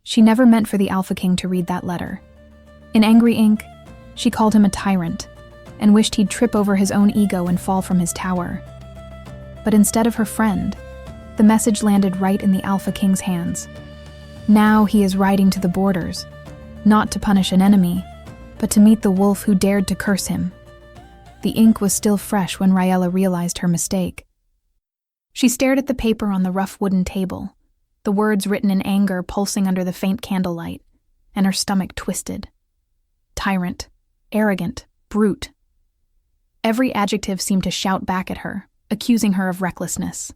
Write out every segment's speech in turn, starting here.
She never meant for the Alpha King to read that letter. In angry ink, she called him a tyrant and wished he'd trip over his own ego and fall from his tower. But instead of her friend, the message landed right in the Alpha King's hands. Now he is riding to the borders, not to punish an enemy, but to meet the wolf who dared to curse him. The ink was still fresh when Raella realized her mistake. She stared at the paper on the rough wooden table, the words written in anger pulsing under the faint candlelight, and her stomach twisted. Tyrant, arrogant, brute. Every adjective seemed to shout back at her, accusing her of recklessness.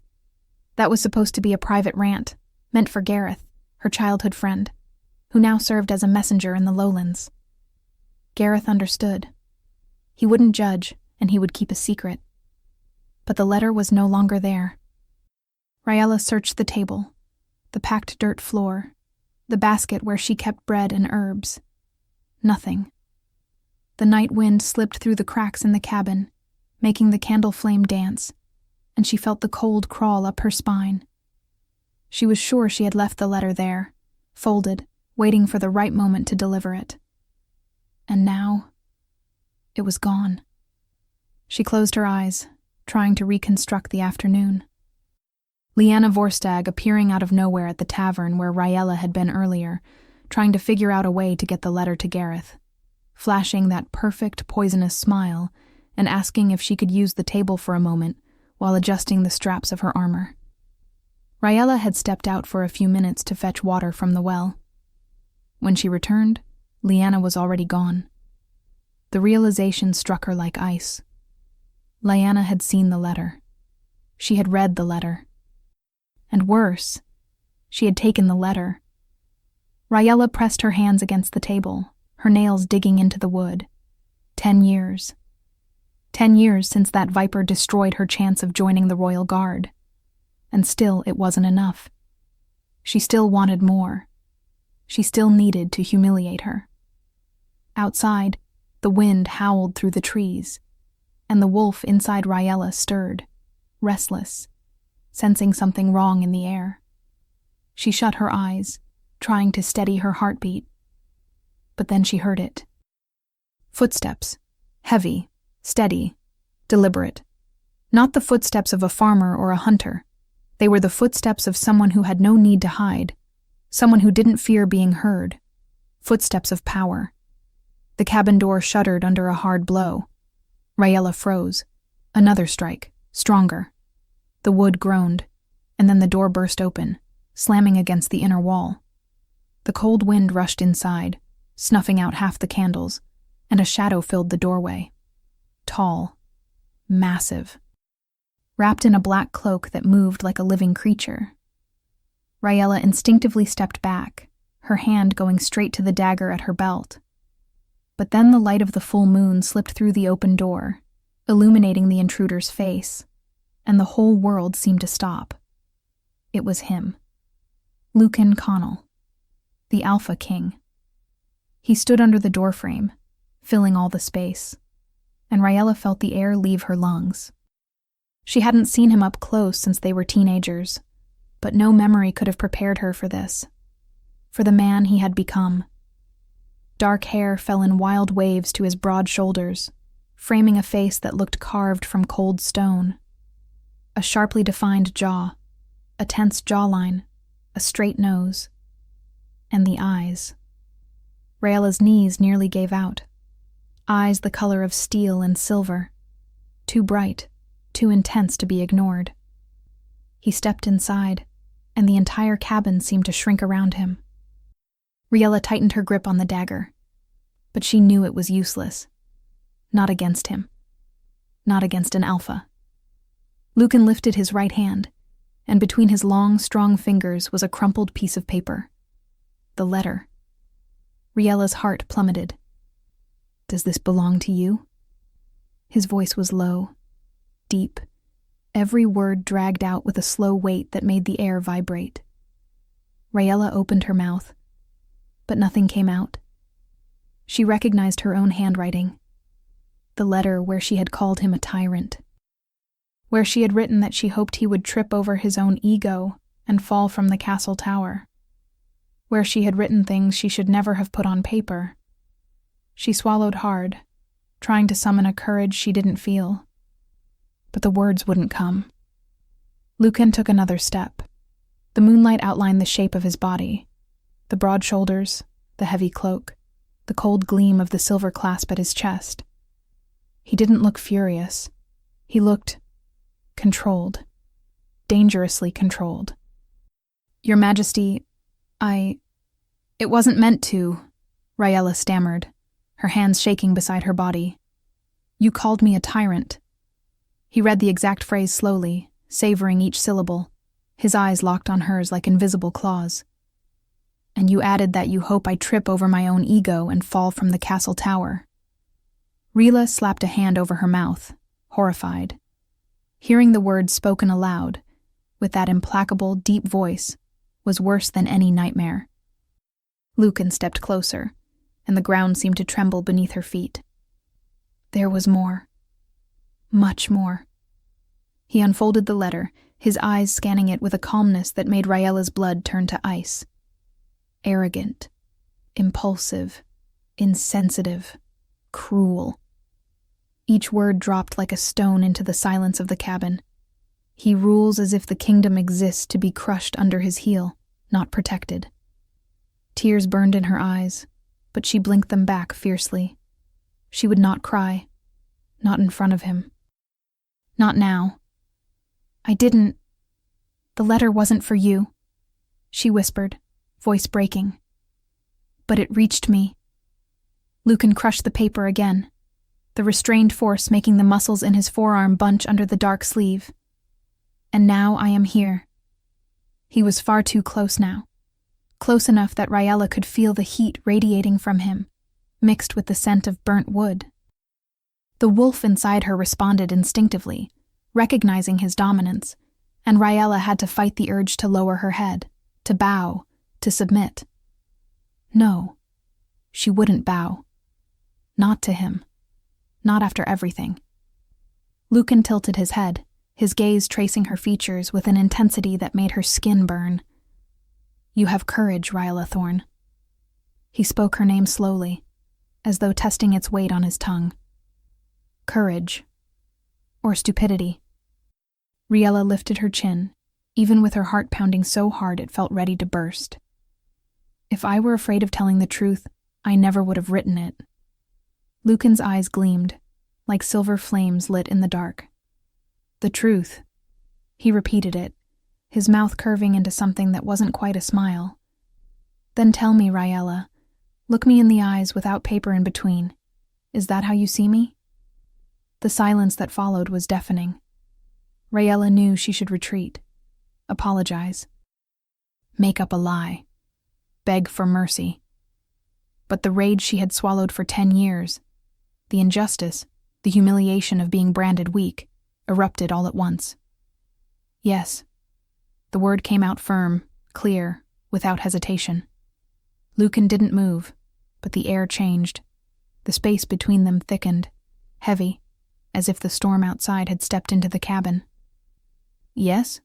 That was supposed to be a private rant, meant for Gareth, her childhood friend, who now served as a messenger in the lowlands. Gareth understood. He wouldn't judge, and he would keep a secret. But the letter was no longer there. Raella searched the table, the packed dirt floor, the basket where she kept bread and herbs. Nothing. The night wind slipped through the cracks in the cabin, making the candle flame dance, and she felt the cold crawl up her spine. She was sure she had left the letter there, folded, waiting for the right moment to deliver it. And now, it was gone. She closed her eyes, trying to reconstruct the afternoon. Lyanna Vorstag appearing out of nowhere at the tavern where Raella had been earlier, trying to figure out a way to get the letter to Gareth, flashing that perfect poisonous smile and asking if she could use the table for a moment while adjusting the straps of her armor. Raella had stepped out for a few minutes to fetch water from the well. When she returned, Lyanna was already gone. The realization struck her like ice. Lyanna had seen the letter. She had read the letter. And worse, she had taken the letter. Raella pressed her hands against the table, her nails digging into the wood. 10 years. 10 years since that viper destroyed her chance of joining the Royal Guard. And still it wasn't enough. She still wanted more. She still needed to humiliate her. Outside, the wind howled through the trees, and the wolf inside Raella stirred, restless, sensing something wrong in the air. She shut her eyes, trying to steady her heartbeat. But then she heard it. Footsteps, heavy, steady, deliberate. Not the footsteps of a farmer or a hunter. They were the footsteps of someone who had no need to hide, someone who didn't fear being heard. Footsteps of power. The cabin door shuddered under a hard blow. Raella froze. Another strike, stronger. The wood groaned, and then the door burst open, slamming against the inner wall. The cold wind rushed inside, snuffing out half the candles, and a shadow filled the doorway. Tall, massive, wrapped in a black cloak that moved like a living creature. Raella instinctively stepped back, her hand going straight to the dagger at her belt. But then the light of the full moon slipped through the open door, illuminating the intruder's face, and the whole world seemed to stop. It was him. Lucan Connell, the Alpha King. He stood under the doorframe, filling all the space, and Raella felt the air leave her lungs. She hadn't seen him up close since they were teenagers, but no memory could have prepared her for this, for the man he had become. Dark hair fell in wild waves to his broad shoulders, framing a face that looked carved from cold stone. A sharply defined jaw, a tense jawline, a straight nose, and the eyes. Raella's knees nearly gave out. Eyes the color of steel and silver, too bright, too intense to be ignored. He stepped inside, and the entire cabin seemed to shrink around him. Raella tightened her grip on the dagger, but she knew it was useless. Not against him. Not against an alpha. Lucan lifted his right hand, and between his long, strong fingers was a crumpled piece of paper. The letter. Riella's heart plummeted. "Does this belong to you?" His voice was low, deep, every word dragged out with a slow weight that made the air vibrate. Raella opened her mouth, but nothing came out. She recognized her own handwriting. The letter where she had called him a tyrant. Where she had written that she hoped he would trip over his own ego and fall from the castle tower. where she had written things she should never have put on paper. She swallowed hard, trying to summon a courage she didn't feel. But the words wouldn't come. Lucan took another step. The moonlight outlined the shape of his body, the broad shoulders, the heavy cloak, the cold gleam of the silver clasp at his chest. He didn't look furious. He looked controlled, dangerously controlled. "Your Majesty, it wasn't meant to," Raella stammered, her hands shaking beside her body. "You called me a tyrant." He read the exact phrase slowly, savoring each syllable, his eyes locked on hers like invisible claws. "And you added that you hope I trip over my own ego and fall from the castle tower." Rila slapped a hand over her mouth, horrified. Hearing the words spoken aloud, with that implacable, deep voice, was worse than any nightmare. Lucan stepped closer, and the ground seemed to tremble beneath her feet. There was more. Much more. He unfolded the letter, his eyes scanning it with a calmness that made Raella's blood turn to ice. Arrogant, impulsive, insensitive, cruel. Each word dropped like a stone into the silence of the cabin. He rules as if the kingdom exists to be crushed under his heel, not protected. Tears burned in her eyes, but she blinked them back fiercely. She would not cry, not in front of him. Not now. The letter wasn't for you," she whispered, voice breaking. "But it reached me." Lucan crushed the paper again, the restrained force making the muscles in his forearm bunch under the dark sleeve. "And now I am here." He was far too close now, close enough that Raella could feel the heat radiating from him, mixed with the scent of burnt wood. The wolf inside her responded instinctively, recognizing his dominance, and Raella had to fight the urge to lower her head, to bow, to submit. No, she wouldn't bow. Not to him. Not after everything. Lucan tilted his head, his gaze tracing her features with an intensity that made her skin burn. "You have courage, Raella Thorne." He spoke her name slowly, as though testing its weight on his tongue. Courage. Or stupidity. Raella lifted her chin, even with her heart pounding so hard it felt ready to burst. "If I were afraid of telling the truth, I never would have written it." Lucan's eyes gleamed, like silver flames lit in the dark. "The truth." He repeated it, his mouth curving into something that wasn't quite a smile. "Then tell me, Raella. Look me in the eyes without paper in between. Is that how you see me?" The silence that followed was deafening. Raella knew she should retreat, apologize, make up a lie, beg for mercy. But the rage she had swallowed for 10 years, the injustice, the humiliation of being branded weak, erupted all at once. Yes. The word came out firm, clear, without hesitation. Lucan didn't move, but the air changed. The space between them thickened, heavy, as if the storm outside had stepped into the cabin. "Yes?"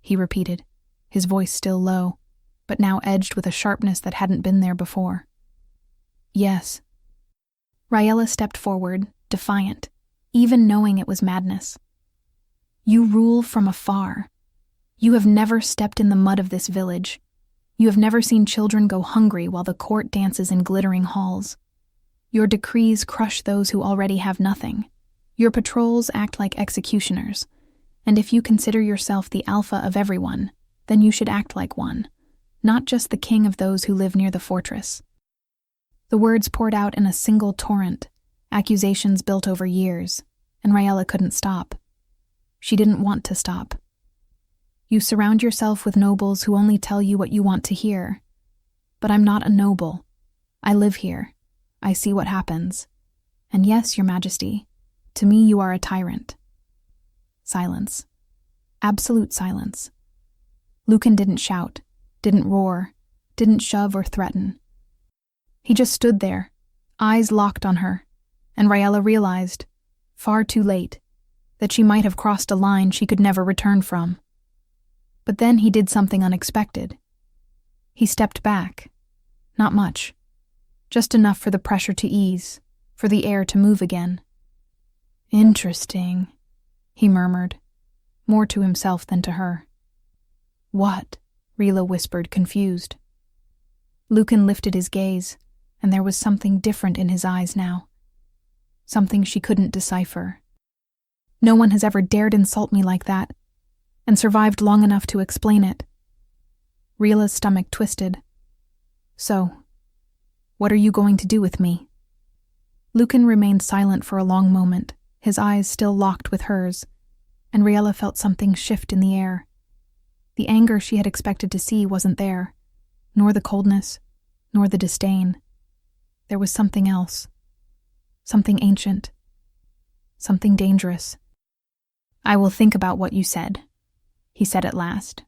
he repeated, his voice still low, but now edged with a sharpness that hadn't been there before. "Yes." Raella stepped forward, defiant, even knowing it was madness. "You rule from afar. You have never stepped in the mud of this village. You have never seen children go hungry while the court dances in glittering halls. Your decrees crush those who already have nothing. Your patrols act like executioners. And if you consider yourself the alpha of everyone, then you should act like one, not just the king of those who live near the fortress." The words poured out in a single torrent, accusations built over years, and Raella couldn't stop. She didn't want to stop. "You surround yourself with nobles who only tell you what you want to hear. But I'm not a noble. I live here. I see what happens. And yes, Your Majesty, to me you are a tyrant." Silence. Absolute silence. Lucan didn't shout, didn't roar, didn't shove or threaten. He just stood there, eyes locked on her, and Raella realized, far too late, that she might have crossed a line she could never return from. But then he did something unexpected. He stepped back. Not much. Just enough for the pressure to ease, for the air to move again. Interesting, he murmured, more to himself than to her. What? Rila whispered, confused. Lucan lifted his gaze, and there was something different in his eyes now. Something she couldn't decipher. No one has ever dared insult me like that, and survived long enough to explain it. Rila's stomach twisted. So, what are you going to do with me? Lucan remained silent for a long moment, his eyes still locked with hers, and Riela felt something shift in the air. The anger she had expected to see wasn't there, nor the coldness, nor the disdain. There was something else. Something ancient. Something dangerous. I will think about what you said, he said at last,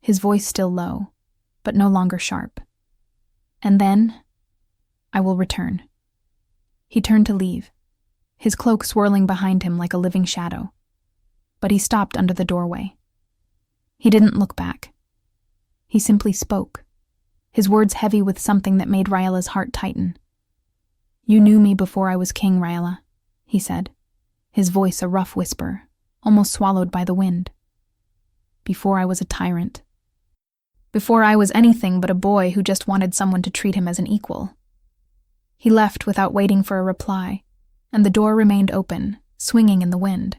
his voice still low, but no longer sharp. And then, I will return. He turned to leave, his cloak swirling behind him like a living shadow. But he stopped under the doorway. He didn't look back. He simply spoke, his words heavy with something that made Raela's heart tighten. You knew me before I was king, Raela, he said, his voice a rough whisper, almost swallowed by the wind. Before I was a tyrant. Before I was anything but a boy who just wanted someone to treat him as an equal. He left without waiting for a reply, and the door remained open, swinging in the wind.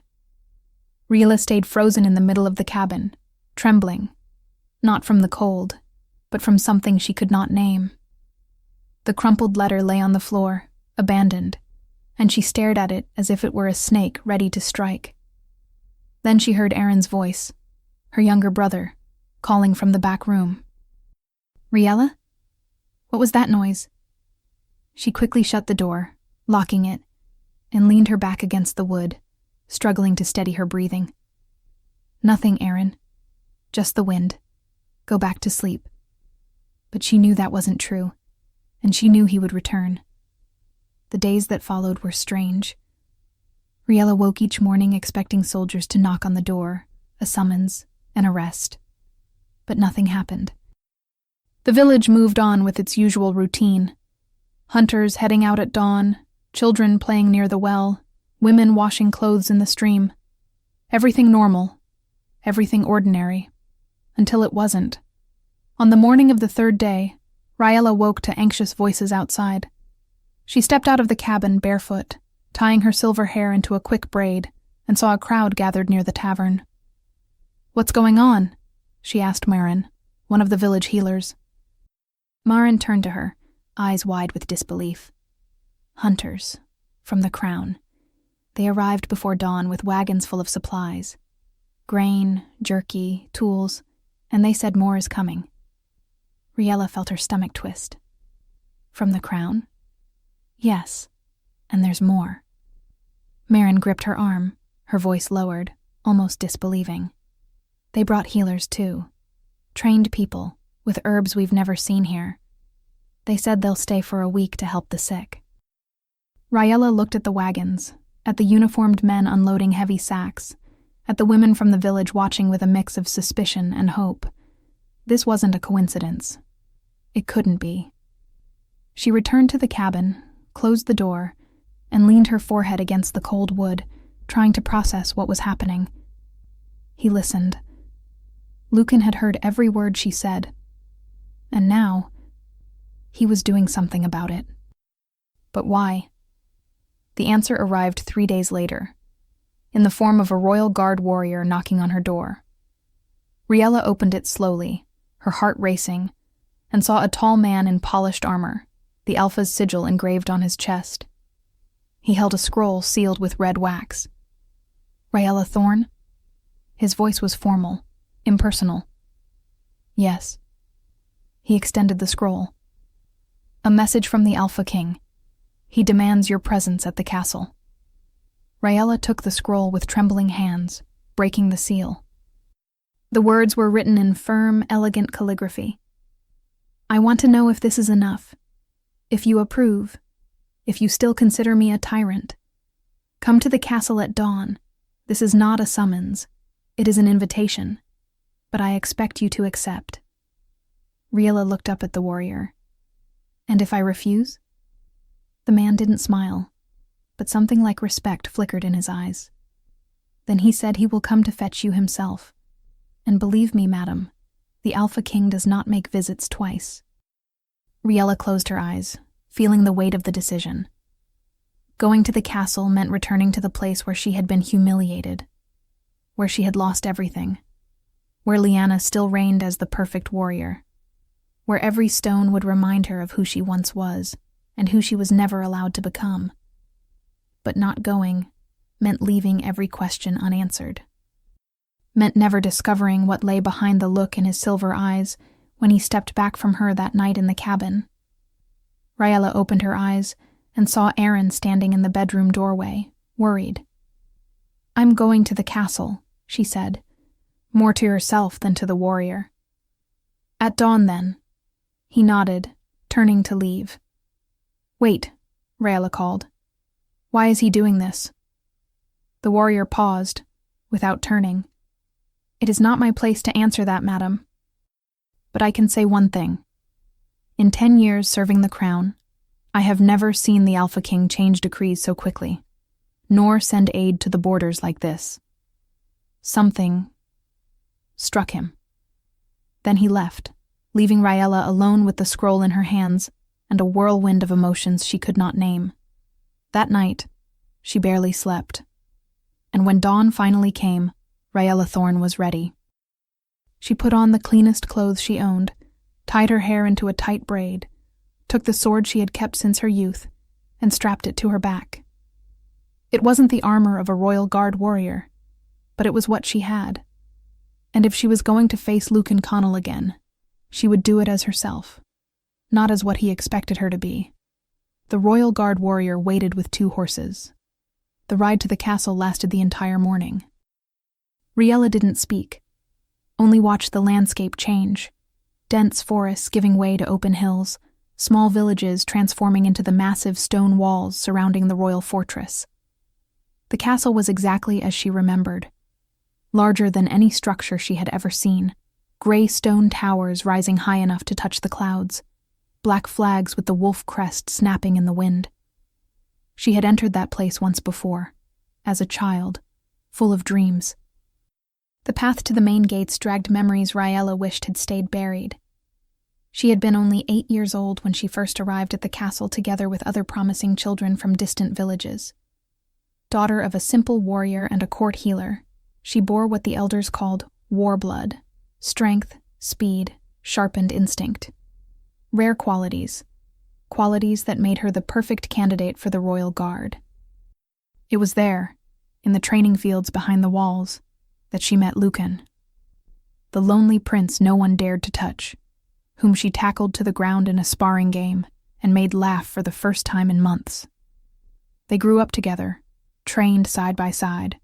Riela stayed frozen in the middle of the cabin, trembling, not from the cold, but from something she could not name. The crumpled letter lay on the floor, abandoned, and she stared at it as if it were a snake ready to strike. Then she heard Aaron's voice, her younger brother, calling from the back room. Riela? What was that noise? She quickly shut the door, locking it, and leaned her back against the wood, struggling to steady her breathing. Nothing, Aaron. Just the wind. Go back to sleep. But she knew that wasn't true, and she knew he would return. The days that followed were strange. Riela woke each morning expecting soldiers to knock on the door, a summons, an arrest. But nothing happened. The village moved on with its usual routine. Hunters heading out at dawn, children playing near the well, women washing clothes in the stream. Everything normal, everything ordinary, until it wasn't. On the morning of the third day, Raela woke to anxious voices outside. She stepped out of the cabin barefoot, tying her silver hair into a quick braid, and saw a crowd gathered near the tavern. What's going on? She asked Marin, one of the village healers. Marin turned to her, eyes wide with disbelief. Hunters, from the crown. They arrived before dawn with wagons full of supplies. Grain, jerky, tools, and they said more is coming. Riela felt her stomach twist. From the crown? Yes, and there's more. Marin gripped her arm, her voice lowered, almost disbelieving. They brought healers too. Trained people, with herbs we've never seen here. They said they'll stay for a week to help the sick. Raela looked at the wagons, at the uniformed men unloading heavy sacks, at the women from the village watching with a mix of suspicion and hope. This wasn't a coincidence. It couldn't be. She returned to the cabin, closed the door, and leaned her forehead against the cold wood, trying to process what was happening. He listened. Lucan had heard every word she said. And now, he was doing something about it. But why? The answer arrived 3 days later, in the form of a royal guard warrior knocking on her door. Riela opened it slowly, her heart racing, and saw a tall man in polished armor, the Alpha's sigil engraved on his chest. He held a scroll sealed with red wax. Raela Thorne? His voice was formal, impersonal. Yes. He extended the scroll. A message from the Alpha King. He demands your presence at the castle. Raela took the scroll with trembling hands, breaking the seal. The words were written in firm, elegant calligraphy. I want to know if this is enough. If you approve. If you still consider me a tyrant. Come to the castle at dawn. This is not a summons. It is an invitation. But I expect you to accept. Riella looked up at the warrior. "And if I refuse?" The man didn't smile, but something like respect flickered in his eyes. "Then he said he will come to fetch you himself. And believe me, madam, the Alpha King does not make visits twice." Riella closed her eyes, feeling the weight of the decision. Going to the castle meant returning to the place where she had been humiliated, where she had lost everything, where Lyanna still reigned as the perfect warrior, where every stone would remind her of who she once was and who she was never allowed to become. But not going meant leaving every question unanswered. Meant never discovering what lay behind the look in his silver eyes when he stepped back from her that night in the cabin. Riella opened her eyes and saw Aaron standing in the bedroom doorway, worried. "I'm going to the castle," she said, more to herself than to the warrior. "At dawn, then." He nodded, turning to leave. "Wait," Riella called. "Why is he doing this?" The warrior paused, without turning. "It is not my place to answer that, madam. But I can say one thing. In 10 years serving the crown, I have never seen the Alpha King change decrees so quickly, nor send aid to the borders like this." Something struck him. Then he left, leaving Riella alone with the scroll in her hands and a whirlwind of emotions she could not name. That night, she barely slept. And when dawn finally came, Riella Thorne was ready. She put on the cleanest clothes she owned, tied her hair into a tight braid, took the sword she had kept since her youth, and strapped it to her back. It wasn't the armor of a royal guard warrior, but it was what she had. And if she was going to face Lucan Connell again, she would do it as herself, not as what he expected her to be. The royal guard warrior waited with 2 horses. The ride to the castle lasted the entire morning. Riella didn't speak, only watched the landscape change, dense forests giving way to open hills, small villages transforming into the massive stone walls surrounding the royal fortress. The castle was exactly as she remembered, larger than any structure she had ever seen, gray stone towers rising high enough to touch the clouds, black flags with the wolf crest snapping in the wind. She had entered that place once before, as a child, full of dreams. The path to the main gates dragged memories Riella wished had stayed buried. She had been only 8 years old when she first arrived at the castle together with other promising children from distant villages. Daughter of a simple warrior and a court healer, she bore what the elders called war blood, strength, speed, sharpened instinct. Rare qualities that made her the perfect candidate for the royal guard. It was there, in the training fields behind the walls, that she met Lucan, the lonely prince no one dared to touch, whom she tackled to the ground in a sparring game and made laugh for the first time in months. They grew up together, trained side by side,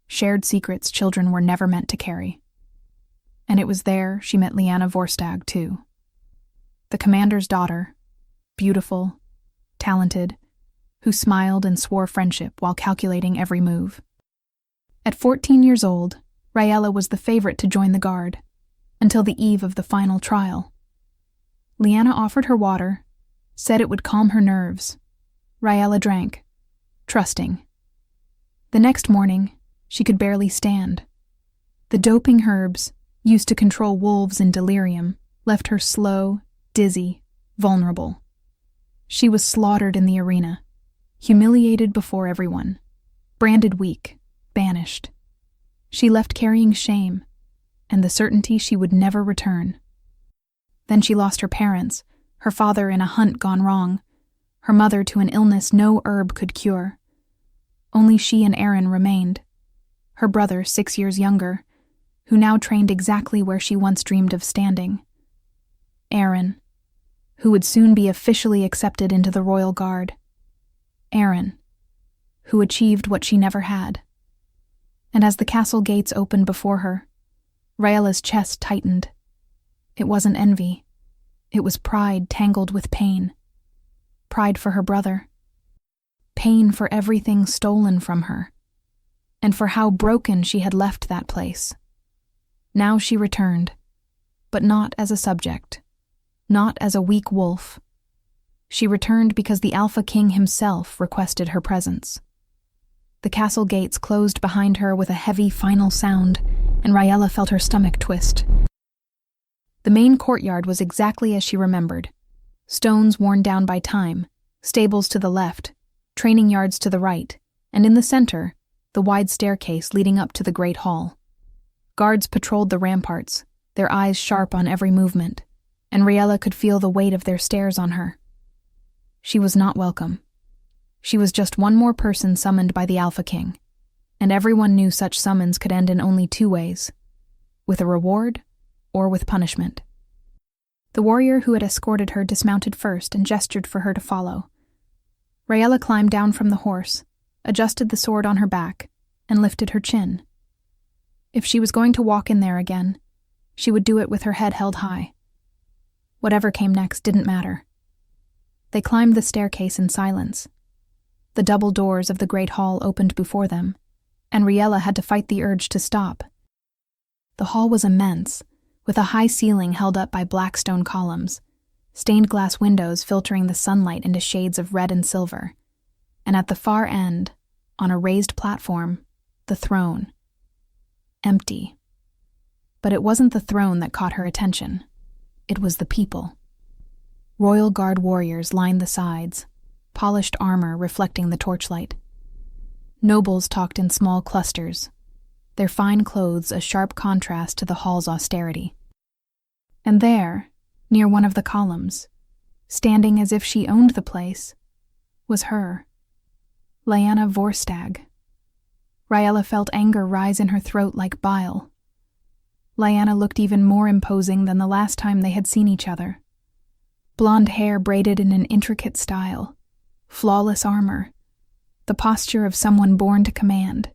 shared secrets children were never meant to carry. And it was there she met Lyanna Vorstag, too. The commander's daughter, beautiful, talented, who smiled and swore friendship while calculating every move. At 14 years old, Riella was the favorite to join the guard, until the eve of the final trial. Lyanna offered her water, said it would calm her nerves. Riella drank, trusting. The next morning, she could barely stand. The doping herbs, used to control wolves in delirium, left her slow, dizzy, vulnerable. She was slaughtered in the arena, humiliated before everyone, branded weak, banished. She left carrying shame and the certainty she would never return. Then she lost her parents, her father in a hunt gone wrong, her mother to an illness no herb could cure. Only she and Aaron remained, her brother 6 years younger, who now trained exactly where she once dreamed of standing. Aaron, who would soon be officially accepted into the Royal Guard. Aaron, who achieved what she never had. And as the castle gates opened before her, Riella's chest tightened. It wasn't envy. It was pride tangled with pain. Pride for her brother. Pain for everything stolen from her, and for how broken she had left that place. Now she returned, but not as a subject, not as a weak wolf. She returned because the Alpha King himself requested her presence. The castle gates closed behind her with a heavy final sound, and Raella felt her stomach twist. The main courtyard was exactly as she remembered. Stones worn down by time, stables to the left, training yards to the right, and in the center, the wide staircase leading up to the great hall. Guards patrolled the ramparts, their eyes sharp on every movement, and Raella could feel the weight of their stares on her. She was not welcome. She was just one more person summoned by the Alpha King, and everyone knew such summons could end in only two ways, with a reward or with punishment. The warrior who had escorted her dismounted first and gestured for her to follow. Raella climbed down from the horse, adjusted the sword on her back, and lifted her chin. If she was going to walk in there again, she would do it with her head held high. Whatever came next didn't matter. They climbed the staircase in silence. The double doors of the great hall opened before them, and Raella had to fight the urge to stop. The hall was immense, with a high ceiling held up by black stone columns, stained glass windows filtering the sunlight into shades of red and silver, and at the far end, on a raised platform, the throne. Empty. But it wasn't the throne that caught her attention. It was the people. Royal Guard warriors lined the sides, polished armor reflecting the torchlight. Nobles talked in small clusters, their fine clothes a sharp contrast to the hall's austerity. And there, near one of the columns, standing as if she owned the place, was her, Lyanna Vorstag. Raella felt anger rise in her throat like bile. Lyanna looked even more imposing than the last time they had seen each other. Blonde hair braided in an intricate style, flawless armor, the posture of someone born to command.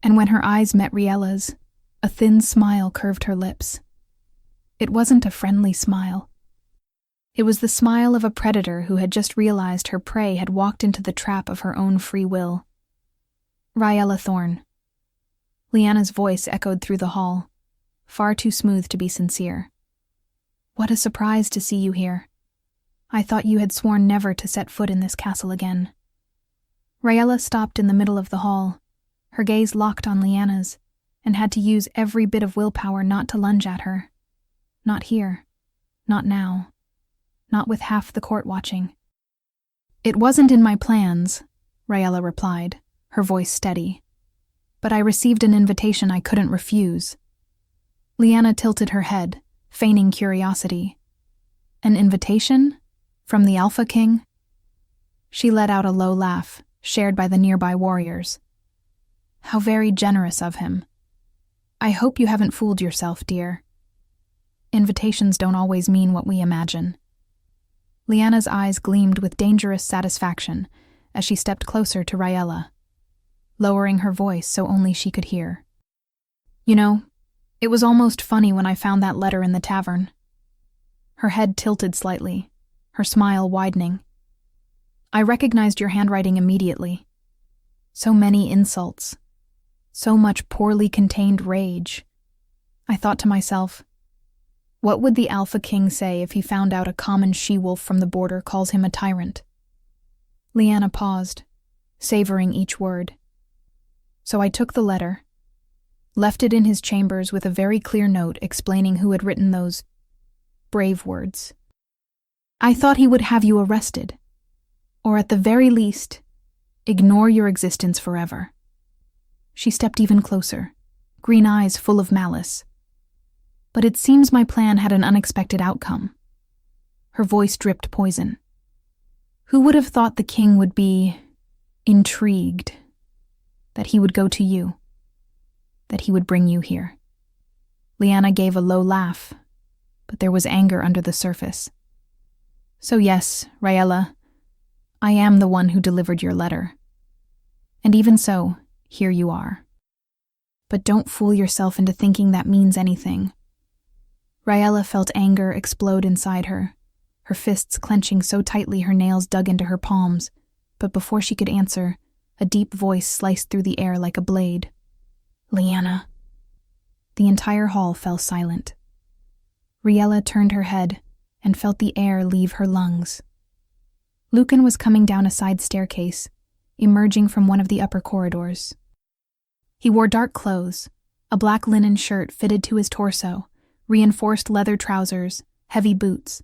And when her eyes met Riella's, a thin smile curved her lips. It wasn't a friendly smile. It was the smile of a predator who had just realized her prey had walked into the trap of her own free will. Raella Thorne. Lyanna's voice echoed through the hall, far too smooth to be sincere. What a surprise to see you here. I thought you had sworn never to set foot in this castle again. Raella stopped in the middle of the hall, her gaze locked on Lyanna's, and had to use every bit of willpower not to lunge at her. Not here. Not now. Not with half the court watching. It wasn't in my plans, Raella replied, her voice steady. But I received an invitation I couldn't refuse. Lyanna tilted her head, feigning curiosity. An invitation? From the Alpha King? She let out a low laugh, shared by the nearby warriors. How very generous of him. I hope you haven't fooled yourself, dear. Invitations don't always mean what we imagine. Lyanna's eyes gleamed with dangerous satisfaction as she stepped closer to Raella, lowering her voice so only she could hear. You know, it was almost funny when I found that letter in the tavern. Her head tilted slightly, her smile widening. I recognized your handwriting immediately. So many insults. So much poorly contained rage. I thought to myself, what would the Alpha King say if he found out a common she-wolf from the border calls him a tyrant? Lyanna paused, savoring each word. So I took the letter, left it in his chambers with a very clear note explaining who had written those brave words. I thought he would have you arrested, or at the very least, ignore your existence forever. She stepped even closer, green eyes full of malice. But it seems my plan had an unexpected outcome. Her voice dripped poison. Who would have thought the king would be intrigued? That he would go to you? That he would bring you here? Lyanna gave a low laugh, but there was anger under the surface. So yes, Raella, I am the one who delivered your letter. And even so, here you are. But don't fool yourself into thinking that means anything. Raella felt anger explode inside her, her fists clenching so tightly her nails dug into her palms, but before she could answer, a deep voice sliced through the air like a blade. Lyanna. The entire hall fell silent. Raella turned her head, and felt the air leave her lungs. Lucan was coming down a side staircase, emerging from one of the upper corridors. He wore dark clothes, a black linen shirt fitted to his torso, reinforced leather trousers, heavy boots.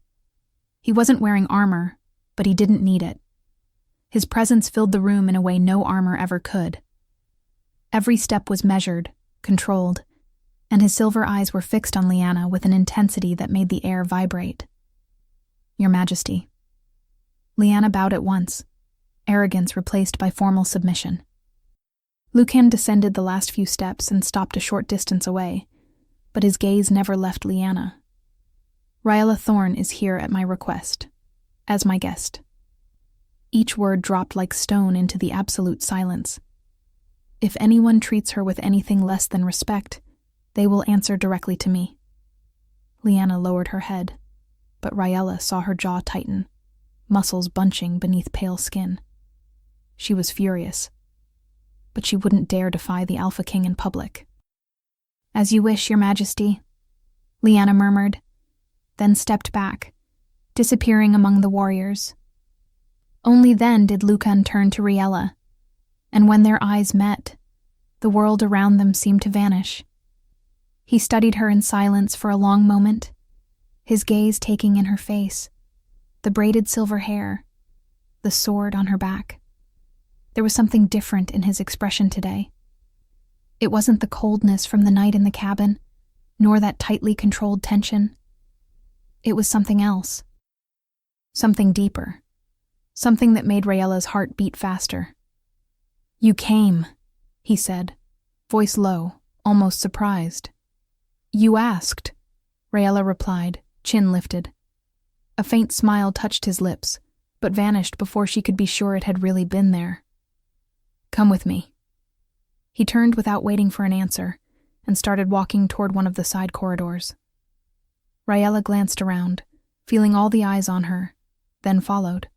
He wasn't wearing armor, but he didn't need it. His presence filled the room in a way no armor ever could. Every step was measured, controlled, and his silver eyes were fixed on Lyanna with an intensity that made the air vibrate. "Your Majesty." Lyanna bowed at once, arrogance replaced by formal submission. Lucan descended the last few steps and stopped a short distance away, but his gaze never left Lyanna. "Rhaella Thorne is here at my request, as my guest." Each word dropped like stone into the absolute silence. If anyone treats her with anything less than respect, they will answer directly to me. Lyanna lowered her head, but Rhaella saw her jaw tighten, muscles bunching beneath pale skin. She was furious, but she wouldn't dare defy the Alpha King in public. "As you wish, Your Majesty," Lyanna murmured, then stepped back, disappearing among the warriors. Only then did Lucan turn to Rhaella, and when their eyes met, the world around them seemed to vanish. He studied her in silence for a long moment, his gaze taking in her face, the braided silver hair, the sword on her back. There was something different in his expression today. It wasn't the coldness from the night in the cabin, nor that tightly controlled tension. It was something else. Something deeper. Something that made Rhaella's heart beat faster. "You came," he said, voice low, almost surprised. "You asked," Rhaella replied, chin lifted. A faint smile touched his lips, but vanished before she could be sure it had really been there. "Come with me." He turned without waiting for an answer, and started walking toward one of the side corridors. Rhaella glanced around, feeling all the eyes on her, then followed.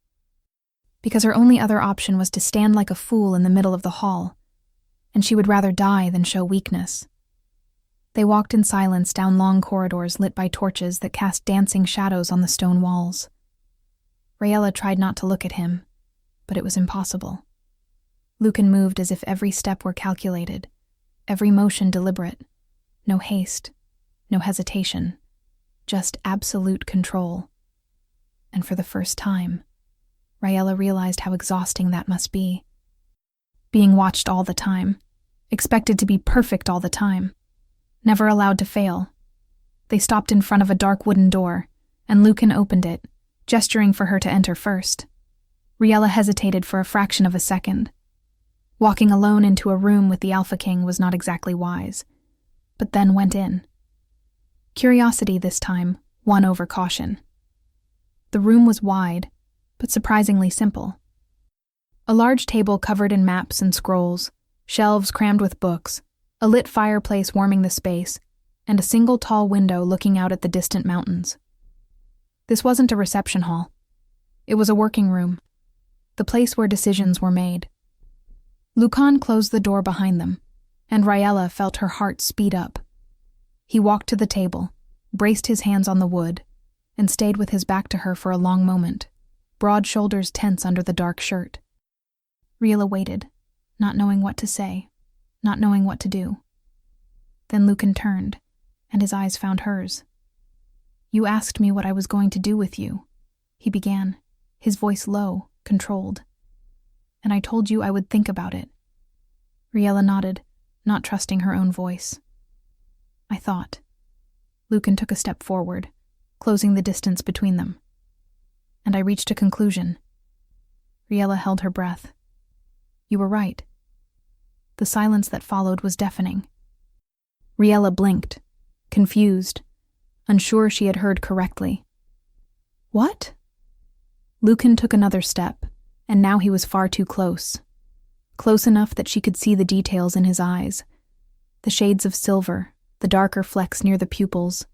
Because her only other option was to stand like a fool in the middle of the hall, and she would rather die than show weakness. They walked in silence down long corridors lit by torches that cast dancing shadows on the stone walls. Rhaella tried not to look at him, but it was impossible. Lucan moved as if every step were calculated, every motion deliberate. No haste, no hesitation, just absolute control. And for the first time, Rhaella realized how exhausting that must be. Being watched all the time, expected to be perfect all the time, never allowed to fail. They stopped in front of a dark wooden door, and Lucan opened it, gesturing for her to enter first. Rhaella hesitated for a fraction of a second. Walking alone into a room with the Alpha King was not exactly wise, but then went in. Curiosity this time won over caution. The room was wide, but surprisingly simple. A large table covered in maps and scrolls, shelves crammed with books, a lit fireplace warming the space, and a single tall window looking out at the distant mountains. This wasn't a reception hall. It was a working room, the place where decisions were made. Lucan closed the door behind them, and Rhaella felt her heart speed up. He walked to the table, braced his hands on the wood, and stayed with his back to her for a long moment, broad shoulders tense under the dark shirt. Rhaella waited, not knowing what to say, not knowing what to do. Then Lucan turned, and his eyes found hers. "You asked me what I was going to do with you," he began, his voice low, controlled. "And I told you I would think about it." Rhaella nodded, not trusting her own voice. "I thought." Lucan took a step forward, closing the distance between them. "And I reached a conclusion." Rhaella held her breath. "You were right." The silence that followed was deafening. Rhaella blinked, confused, unsure she had heard correctly. "What?" Lucan took another step, and now he was far too close. Close enough that she could see the details in his eyes. The shades of silver, the darker flecks near the pupils,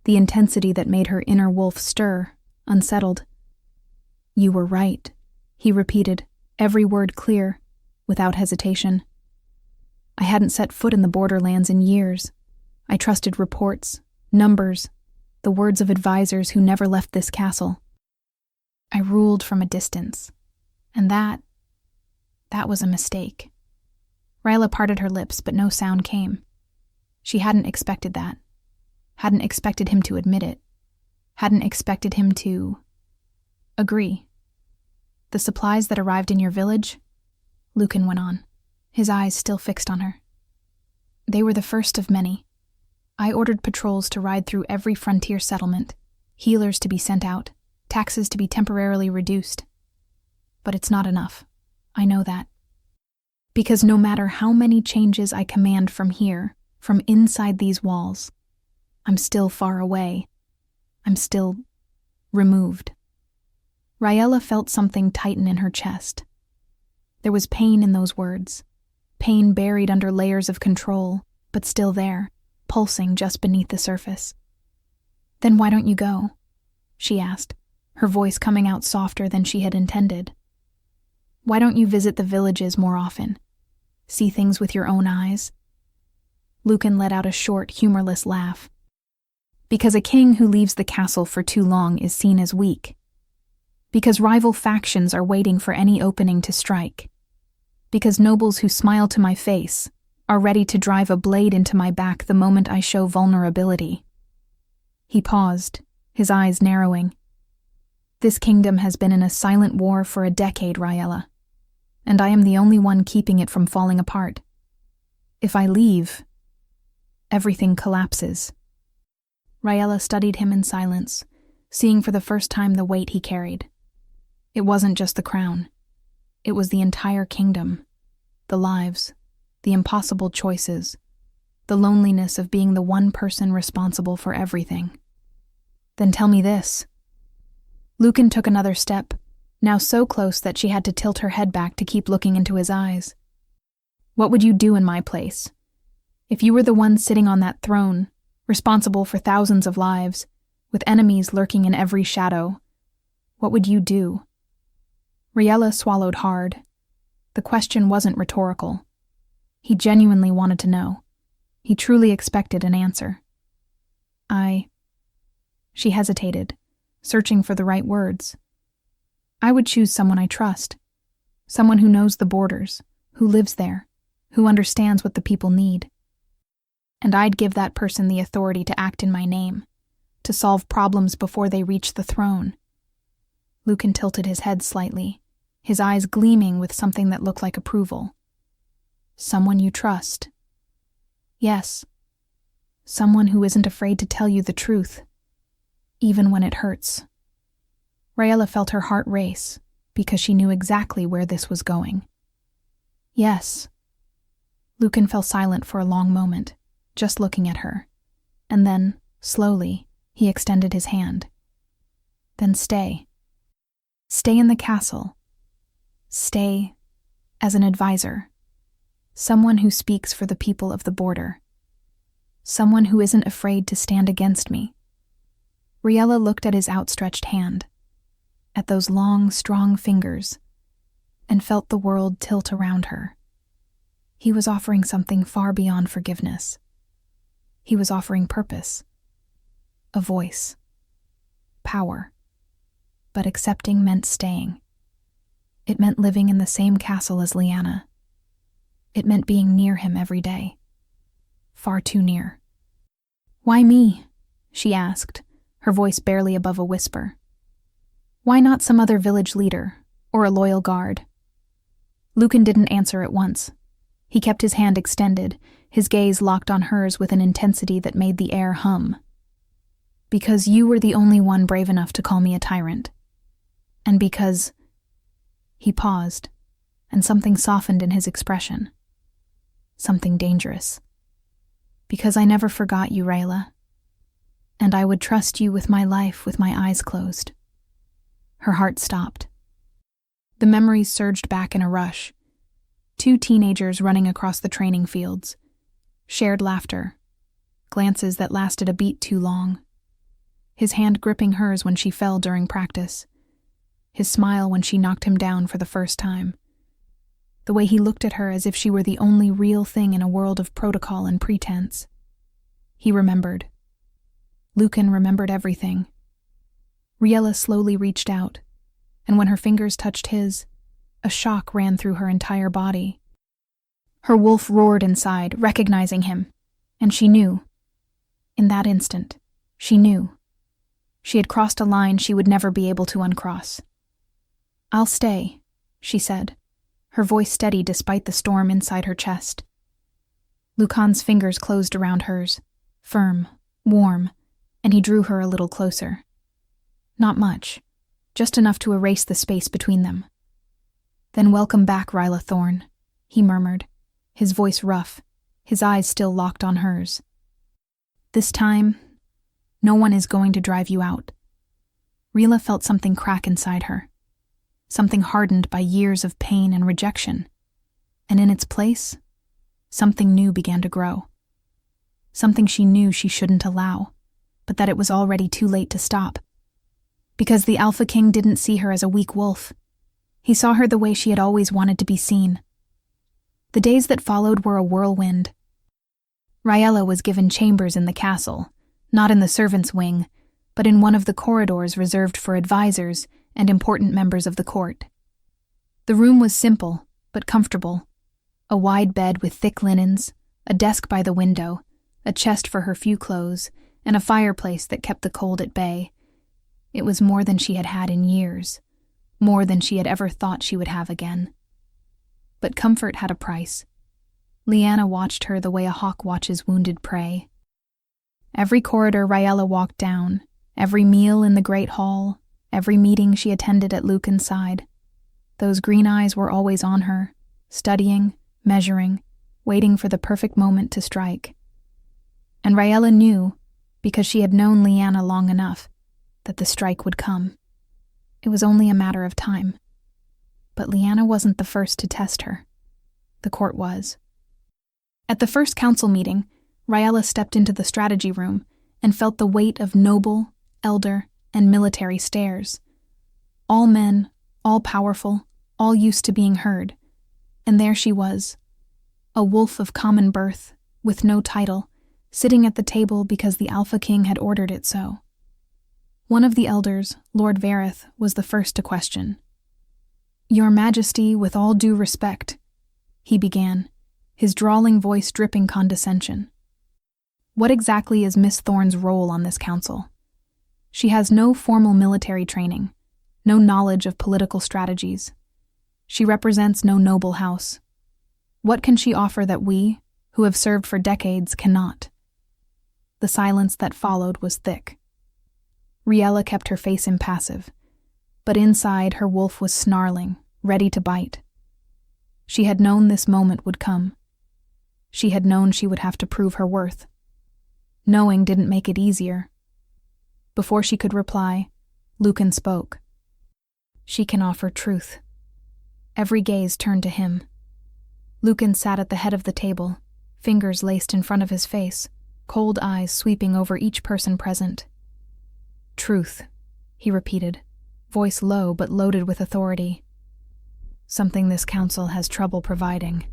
the intensity that made her inner wolf stir, unsettled. "You were right," he repeated, every word clear, without hesitation. "I hadn't set foot in the borderlands in years. I trusted reports, numbers, the words of advisors who never left this castle. I ruled from a distance, and that was a mistake. Ryla parted her lips, but no sound came. She hadn't expected that. Hadn't expected him to admit it. Hadn't expected him to agree. The supplies that arrived in your village? Lucan went on, his eyes still fixed on her. They were the first of many. I ordered patrols to ride through every frontier settlement, healers to be sent out, taxes to be temporarily reduced. But it's not enough. I know that. Because no matter how many changes I command from here, from inside these walls, I'm still far away. I'm still removed. Ryella felt something tighten in her chest. There was pain in those words, pain buried under layers of control, but still there, pulsing just beneath the surface. Then why don't you go? She asked, her voice coming out softer than she had intended. Why don't you visit the villages more often? See things with your own eyes? Lucan let out a short, humorless laugh. Because a king who leaves the castle for too long is seen as weak. Because rival factions are waiting for any opening to strike. Because nobles who smile to my face are ready to drive a blade into my back the moment I show vulnerability. He paused, his eyes narrowing. This kingdom has been in a silent war for a decade, Ryella, and I am the only one keeping it from falling apart. If I leave, everything collapses. Ryella studied him in silence, seeing for the first time the weight he carried. It wasn't just the crown. It was the entire kingdom, the lives, the impossible choices, the loneliness of being the one person responsible for everything. Then tell me this. Lucan took another step, now so close that she had to tilt her head back to keep looking into his eyes. What would you do in my place? If you were the one sitting on that throne, responsible for thousands of lives, with enemies lurking in every shadow, what would you do? Ryella swallowed hard. The question wasn't rhetorical. He genuinely wanted to know. He truly expected an answer. She hesitated, searching for the right words. I would choose someone I trust. Someone who knows the borders, who lives there, who understands what the people need. And I'd give that person the authority to act in my name, to solve problems before they reach the throne. Lucan tilted his head slightly, his eyes gleaming with something that looked like approval. Someone you trust. Yes. Someone who isn't afraid to tell you the truth, even when it hurts. Ryella felt her heart race, because she knew exactly where this was going. Yes. Lucan fell silent for a long moment, just looking at her, and then, slowly, he extended his hand. Then stay. Stay in the castle. Stay as an advisor. Someone who speaks for the people of the border. Someone who isn't afraid to stand against me. Ryella looked at his outstretched hand, at those long, strong fingers, and felt the world tilt around her. He was offering something far beyond forgiveness. He was offering purpose, a voice, power. But accepting meant staying. It meant living in the same castle as Lyanna. It meant being near him every day. Far too near. Why me? She asked, her voice barely above a whisper. Why not some other village leader, or a loyal guard? Lucan didn't answer at once. He kept his hand extended, his gaze locked on hers with an intensity that made the air hum. Because you were the only one brave enough to call me a tyrant. And because... He paused, and something softened in his expression. Something dangerous. Because I never forgot you, Ryella. And I would trust you with my life with my eyes closed. Her heart stopped. The memories surged back in a rush. 2 teenagers running across the training fields. Shared laughter. Glances that lasted a beat too long. His hand gripping hers when she fell during practice. His smile when she knocked him down for the first time. The way he looked at her as if she were the only real thing in a world of protocol and pretense. He remembered. Lucan remembered everything. Riella slowly reached out, and when her fingers touched his, a shock ran through her entire body. Her wolf roared inside, recognizing him, and she knew. In that instant, she knew. She had crossed a line she would never be able to uncross. "I'll stay," she said, her voice steady despite the storm inside her chest. Lucan's fingers closed around hers, firm, warm, and he drew her a little closer. Not much, just enough to erase the space between them. "Then welcome back, Ryla Thorne," he murmured, his voice rough, his eyes still locked on hers. "This time, no one is going to drive you out." Rila felt something crack inside her, something hardened by years of pain and rejection, and in its place, something new began to grow. Something she knew she shouldn't allow, but that it was already too late to stop. Because the Alpha King didn't see her as a weak wolf. He saw her the way she had always wanted to be seen. The days that followed were a whirlwind. Ryella was given chambers in the castle, not in the servants' wing, but in one of the corridors reserved for advisors and important members of the court. The room was simple, but comfortable. A wide bed with thick linens, a desk by the window, a chest for her few clothes, and a fireplace that kept the cold at bay. It was more than she had had in years, more than she had ever thought she would have again. But comfort had a price. Lyanna watched her the way a hawk watches wounded prey. Every corridor Ryella walked down, every meal in the great hall, every meeting she attended at Lucan's side, those green eyes were always on her, studying, measuring, waiting for the perfect moment to strike. And Ryella knew, because she had known Lyanna long enough, that the strike would come. It was only a matter of time. But Lyanna wasn't the first to test her. The court was. At the first council meeting, Ryella stepped into the strategy room and felt the weight of noble, elder, and military stares. All men, all powerful, all used to being heard. And there she was, a wolf of common birth, with no title, sitting at the table because the Alpha King had ordered it so. One of the elders, Lord Vareth, was the first to question. "Your Majesty, with all due respect," he began, his drawling voice dripping condescension. "What exactly is Miss Thorne's role on this council? She has no formal military training, no knowledge of political strategies. She represents no noble house. What can she offer that we, who have served for decades, cannot?" The silence that followed was thick. Riella kept her face impassive, but inside her wolf was snarling, ready to bite. She had known this moment would come. She had known she would have to prove her worth. Knowing didn't make it easier. Before she could reply, Lucan spoke. "She can offer truth." Every gaze turned to him. Lucan sat at the head of the table, fingers laced in front of his face, cold eyes sweeping over each person present. "Truth," he repeated, voice low but loaded with authority. "Something this council has trouble providing.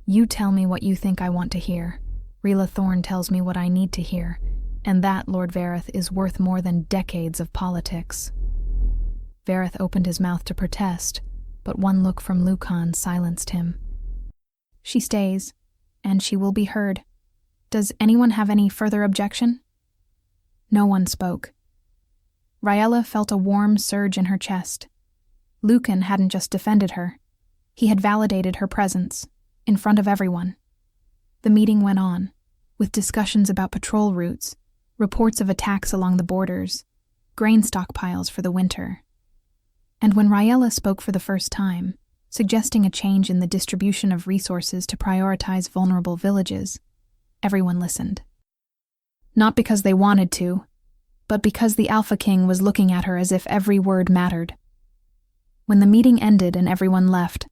You tell me what you think I want to hear. Rila Thorne tells me what I need to hear, and that, Lord Vareth, is worth more than decades of politics." Vareth opened his mouth to protest, but one look from Lucan silenced him. "She stays, and she will be heard. Does anyone have any further objection?" No one spoke. Ryella felt a warm surge in her chest. Lucan hadn't just defended her. He had validated her presence, in front of everyone. The meeting went on, with discussions about patrol routes, reports of attacks along the borders, grain stockpiles for the winter. And when Ryella spoke for the first time, suggesting a change in the distribution of resources to prioritize vulnerable villages, everyone listened. Not because they wanted to, but because the Alpha King was looking at her as if every word mattered. When the meeting ended and everyone left,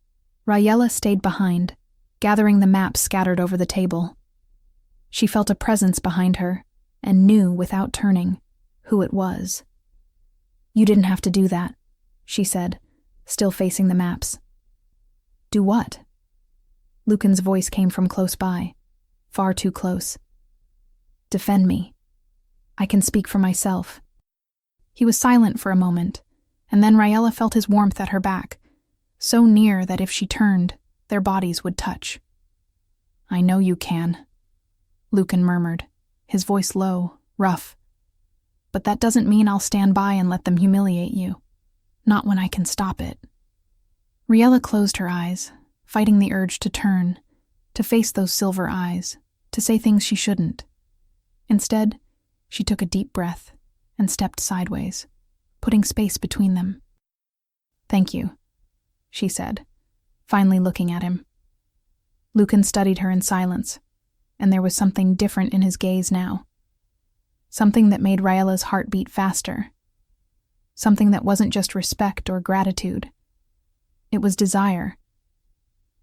Ryella stayed behind, gathering the maps scattered over the table. She felt a presence behind her, and knew, without turning, who it was. "You didn't have to do that," she said, still facing the maps. "Do what?" Lucan's voice came from close by, far too close. "Defend me. I can speak for myself." He was silent for a moment, and then Raella felt his warmth at her back, so near that if she turned, their bodies would touch. "I know you can," Lucan murmured, his voice low, rough. "But that doesn't mean I'll stand by and let them humiliate you. Not when I can stop it." Raella closed her eyes, fighting the urge to turn, to face those silver eyes, to say things she shouldn't. Instead, she took a deep breath and stepped sideways, putting space between them. "Thank you," she said, finally looking at him. Lucan studied her in silence, and there was something different in his gaze now. Something that made Raella's heart beat faster. Something that wasn't just respect or gratitude. It was desire.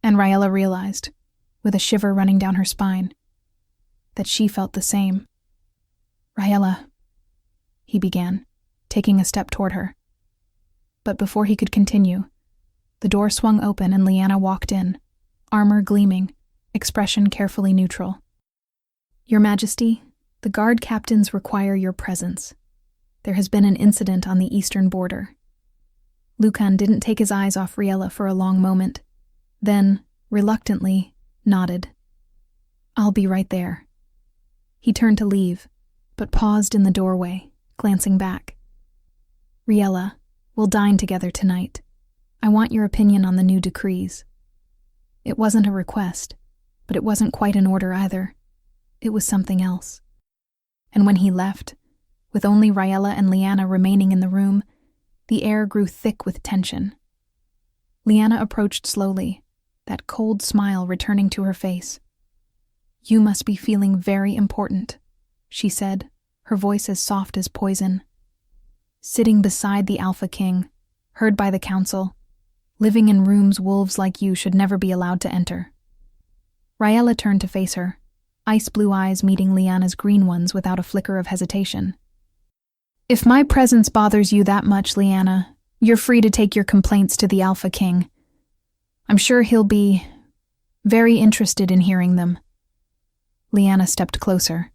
And Raella realized, with a shiver running down her spine, that she felt the same. "Raella," he began, taking a step toward her. But before he could continue, the door swung open and Lyanna walked in, armor gleaming, expression carefully neutral. "Your Majesty, the guard captains require your presence. There has been an incident on the eastern border." Lucan didn't take his eyes off Raella for a long moment, then, reluctantly, nodded. "I'll be right there." He turned to leave, but paused in the doorway, glancing back. "Raella, we'll dine together tonight. I want your opinion on the new decrees." It wasn't a request, but it wasn't quite an order either. It was something else. And when he left, with only Raella and Lyanna remaining in the room, the air grew thick with tension. Lyanna approached slowly, that cold smile returning to her face. "You must be feeling very important," she said, her voice as soft as poison. "Sitting beside the Alpha King, heard by the council, living in rooms wolves like you should never be allowed to enter." Raella turned to face her, ice-blue eyes meeting Lyanna's green ones without a flicker of hesitation. "If my presence bothers you that much, Lyanna, you're free to take your complaints to the Alpha King. I'm sure he'll be very interested in hearing them." Lyanna stepped closer,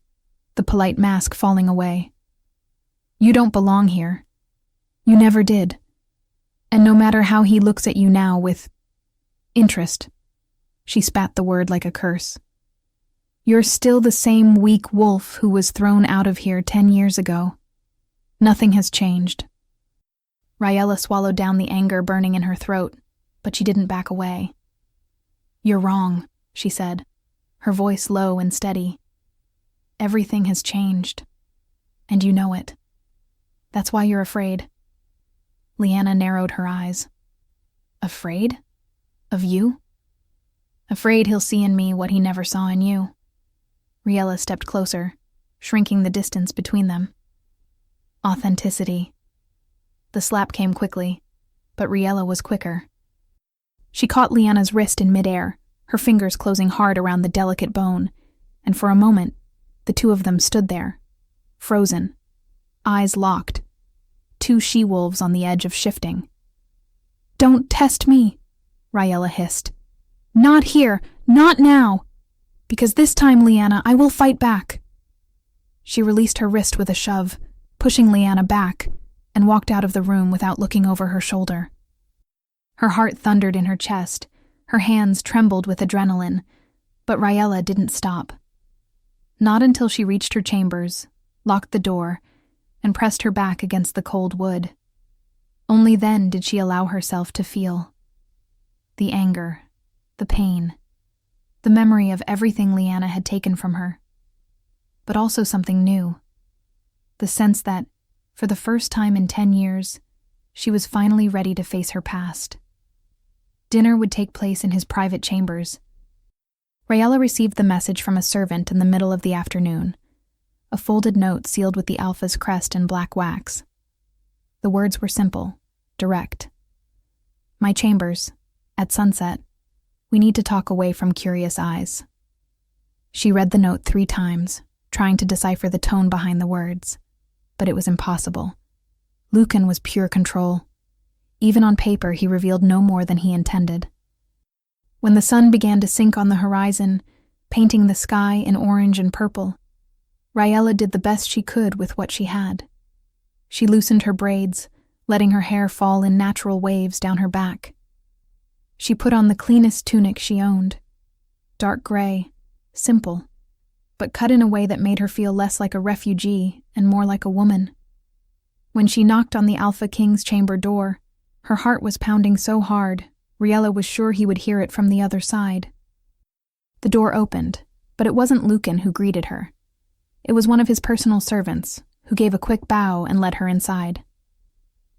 the polite mask falling away. "You don't belong here. You never did. And no matter how he looks at you now with interest," she spat the word like a curse, "you're still the same weak wolf who was thrown out of here 10 years ago. Nothing has changed." Raella swallowed down the anger burning in her throat, but she didn't back away. "You're wrong," she said, her voice low and steady. "Everything has changed, and you know it. That's why you're afraid." Lyanna narrowed her eyes. "Afraid? Of you?" "Afraid he'll see in me what he never saw in you." Raella stepped closer, shrinking the distance between them. "Authenticity." The slap came quickly, but Raella was quicker. She caught Lyanna's wrist in midair, her fingers closing hard around the delicate bone, and for a moment, the two of them stood there, frozen, eyes locked, two she-wolves on the edge of shifting. "Don't test me," Raella hissed. "Not here, not now. Because this time, Lyanna, I will fight back." She released her wrist with a shove, pushing Lyanna back, and walked out of the room without looking over her shoulder. Her heart thundered in her chest, her hands trembled with adrenaline, but Raella didn't stop. Not until she reached her chambers, locked the door, and pressed her back against the cold wood. Only then did she allow herself to feel the anger, the pain, the memory of everything Lyanna had taken from her, but also something new, the sense that, for the first time in 10 years, she was finally ready to face her past. Dinner would take place in his private chambers. Raella received the message from a servant in the middle of the afternoon, a folded note sealed with the Alpha's crest in black wax. The words were simple, direct. "My chambers, at sunset. We need to talk away from curious eyes." She read the note 3 times, trying to decipher the tone behind the words, but it was impossible. Lucan was pure control. Even on paper, he revealed no more than he intended. When the sun began to sink on the horizon, painting the sky in orange and purple, Raella did the best she could with what she had. She loosened her braids, letting her hair fall in natural waves down her back. She put on the cleanest tunic she owned. Dark gray, simple, but cut in a way that made her feel less like a refugee and more like a woman. When she knocked on the Alpha King's chamber door, her heart was pounding so hard, Raella was sure he would hear it from the other side. The door opened, but it wasn't Lucan who greeted her. It was one of his personal servants, who gave a quick bow and led her inside.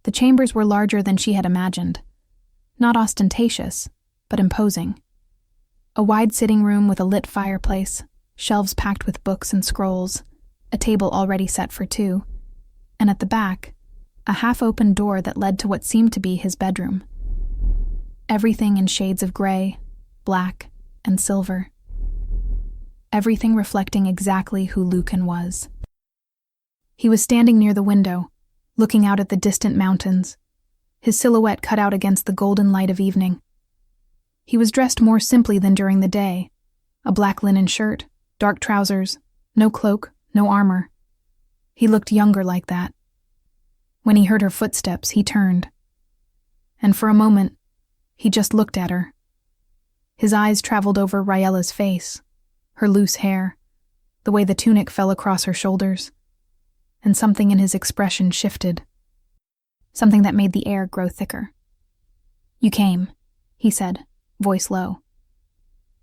The chambers were larger than she had imagined. Not ostentatious, but imposing. A wide sitting room with a lit fireplace, shelves packed with books and scrolls, a table already set for two, and at the back, a half-open door that led to what seemed to be his bedroom. Everything in shades of gray, black, and silver. Everything reflecting exactly who Lucan was. He was standing near the window, looking out at the distant mountains, his silhouette cut out against the golden light of evening. He was dressed more simply than during the day, a black linen shirt, dark trousers, no cloak, no armor. He looked younger like that. When he heard her footsteps, he turned. And for a moment, he just looked at her. His eyes traveled over Raella's face, her loose hair, the way the tunic fell across her shoulders, and something in his expression shifted. Something that made the air grow thicker. "You came," he said, voice low.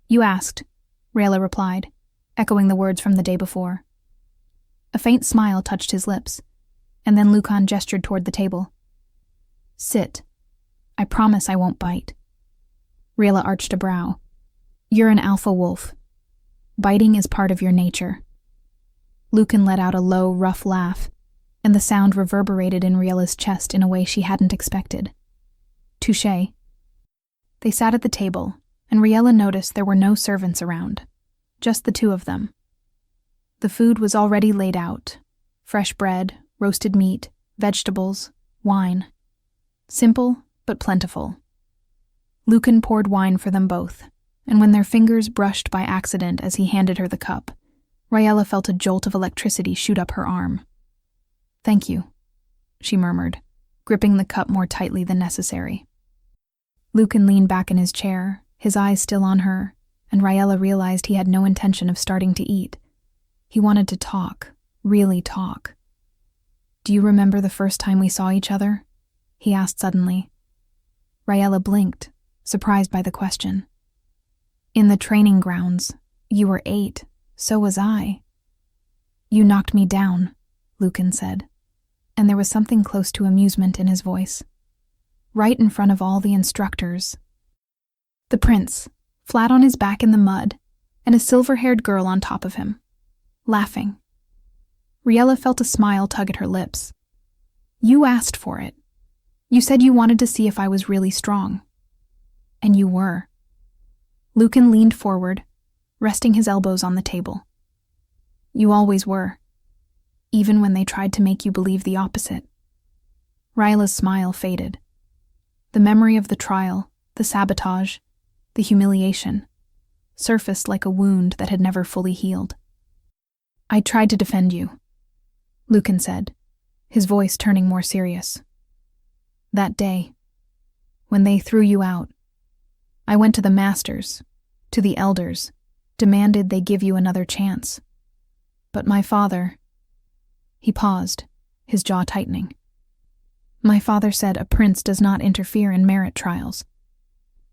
"You asked," Raella replied, echoing the words from the day before. A faint smile touched his lips, and then Lucan gestured toward the table. "Sit. I promise I won't bite." Raella arched a brow. "You're an alpha wolf. Biting is part of your nature." Lucan let out a low, rough laugh, and the sound reverberated in Raella's chest in a way she hadn't expected. "Touché." They sat at the table, and Raella noticed there were no servants around, just the two of them. The food was already laid out: fresh bread, roasted meat, vegetables, wine. Simple, but plentiful. Lucan poured wine for them both, and when their fingers brushed by accident as he handed her the cup, Raella felt a jolt of electricity shoot up her arm. "Thank you," she murmured, gripping the cup more tightly than necessary. Lucan leaned back in his chair, his eyes still on her, and Raella realized he had no intention of starting to eat. He wanted to talk, really talk. "Do you remember the first time we saw each other?" he asked suddenly. Raella blinked, surprised by the question. "In the training grounds. You were 8. So was I." "You knocked me down," Lucan said, and there was something close to amusement in his voice. "Right in front of all the instructors. The prince, flat on his back in the mud, and a silver-haired girl on top of him, laughing." Raella felt a smile tug at her lips. "You asked for it. You said you wanted to see if I was really strong. And you were." Lucan leaned forward, resting his elbows on the table. "You always were, even when they tried to make you believe the opposite." Raella's smile faded. The memory of the trial, the sabotage, the humiliation, surfaced like a wound that had never fully healed. "I tried to defend you," Lucan said, his voice turning more serious. "That day, when they threw you out, I went to the masters, to the elders, demanded they give you another chance. But my father..." He paused, his jaw tightening. "My father said a prince does not interfere in merit trials.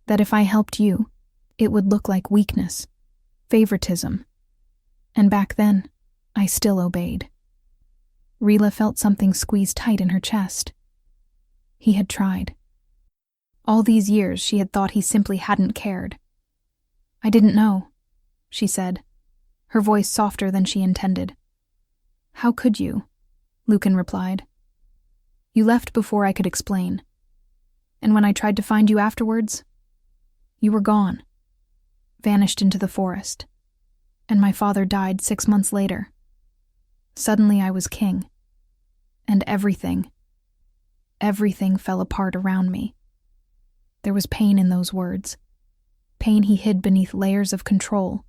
That if I helped you, it would look like weakness, favoritism. And back then, I still obeyed." Raella felt something squeeze tight in her chest. He had tried. All these years she had thought he simply hadn't cared. "I didn't know," she said, her voice softer than she intended. "How could you?" Lucan replied. "You left before I could explain. And when I tried to find you afterwards, you were gone, vanished into the forest. And my father died 6 months later. Suddenly I was king. And everything fell apart around me." There was pain in those words. Pain he hid beneath layers of control,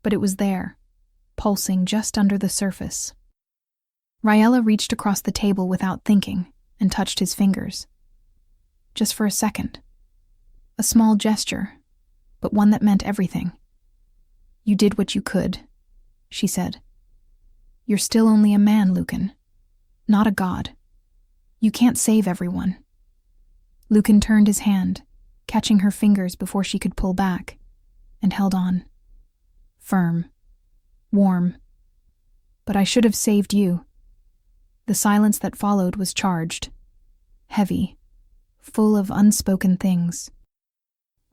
but it was there, pulsing just under the surface. Raella reached across the table without thinking and touched his fingers. Just for a second. A small gesture, but one that meant everything. "You did what you could," she said. "You're still only a man, Lucan, not a god. You can't save everyone." Lucan turned his hand, catching her fingers before she could pull back, and held on. Firm. Warm. "But I should have saved you." The silence that followed was charged. Heavy. Full of unspoken things.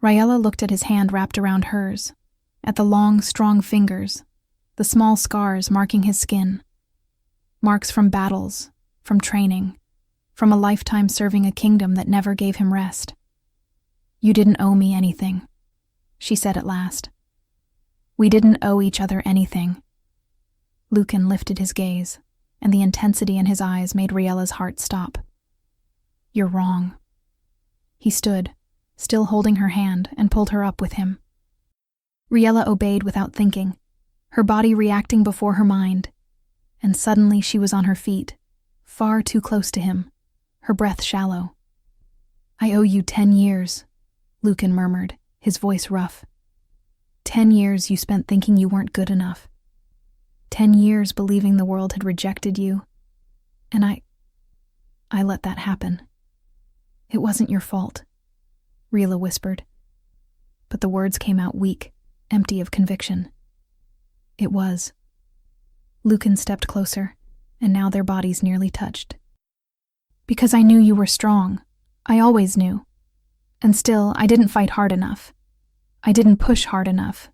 Raella looked at his hand wrapped around hers, at the long, strong fingers, the small scars marking his skin. Marks from battles, from training, from a lifetime serving a kingdom that never gave him rest. "You didn't owe me anything," she said at last. "We didn't owe each other anything." Lucan lifted his gaze, and the intensity in his eyes made Raella's heart stop. "You're wrong." He stood, still holding her hand, and pulled her up with him. Raella obeyed without thinking, her body reacting before her mind, and suddenly she was on her feet, far too close to him, her breath shallow. "I owe you 10 years, Lucan murmured, his voice rough. 10 years you spent thinking you weren't good enough. 10 years believing the world had rejected you. And I let that happen. It wasn't your fault," Raella whispered. But the words came out weak, empty of conviction. "It was." Lucan stepped closer, and now their bodies nearly touched. "Because I knew you were strong. I always knew. And still, I didn't fight hard enough. I didn't push hard enough.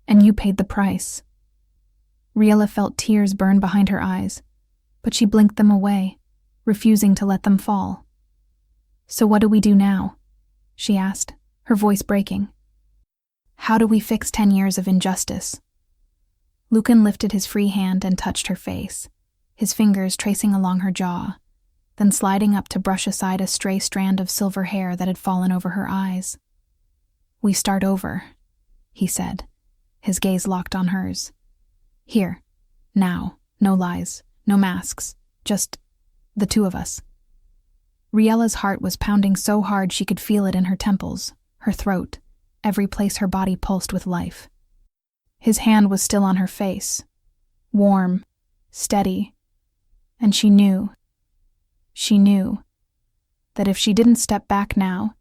And you paid the price." Raella felt tears burn behind her eyes, but she blinked them away, refusing to let them fall. "So what do we do now?" she asked, her voice breaking. "How do we fix 10 years of injustice?" Lucan lifted his free hand and touched her face, his fingers tracing along her jaw, then sliding up to brush aside a stray strand of silver hair that had fallen over her eyes. "We start over," he said, his gaze locked on hers. "Here, now, no lies, no masks, just the two of us." Raella's heart was pounding so hard she could feel it in her temples, her throat, every place her body pulsed with life. His hand was still on her face, warm, steady, and she knew that if she didn't step back now,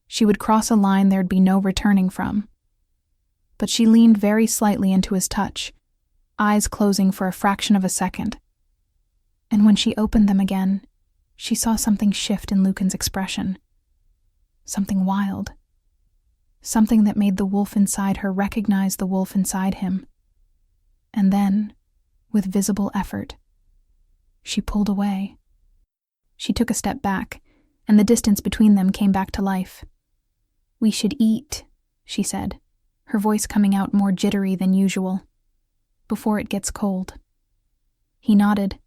she would cross a line there'd be no returning from. But she leaned very slightly into his touch, eyes closing for a fraction of a second. And when she opened them again, she saw something shift in Lucan's expression. Something wild. Something that made the wolf inside her recognize the wolf inside him. And then, with visible effort, she pulled away. She took a step back, and the distance between them came back to life. "We should eat," she said, her voice coming out more jittery than usual, "before it gets cold." He nodded,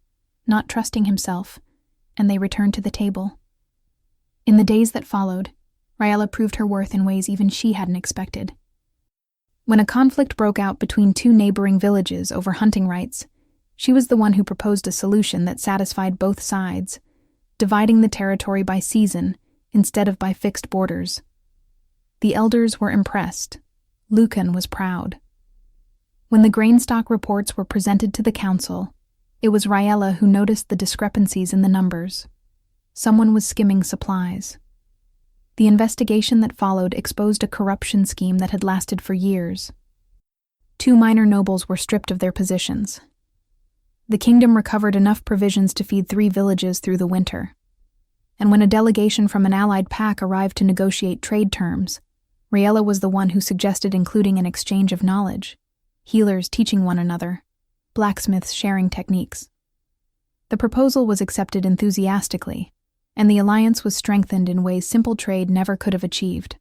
not trusting himself, and they returned to the table. In the days that followed, Raella proved her worth in ways even she hadn't expected. When a conflict broke out between two neighboring villages over hunting rights, she was the one who proposed a solution that satisfied both sides, dividing the territory by season instead of by fixed borders. The elders were impressed. Lucan was proud. When the grain stock reports were presented to the council, it was Raella who noticed the discrepancies in the numbers. Someone was skimming supplies. The investigation that followed exposed a corruption scheme that had lasted for years. 2 minor nobles were stripped of their positions. The kingdom recovered enough provisions to feed 3 villages through the winter. And when a delegation from an allied pack arrived to negotiate trade terms, Raella was the one who suggested including an exchange of knowledge, healers teaching one another, blacksmiths sharing techniques. The proposal was accepted enthusiastically, and the alliance was strengthened in ways simple trade never could have achieved.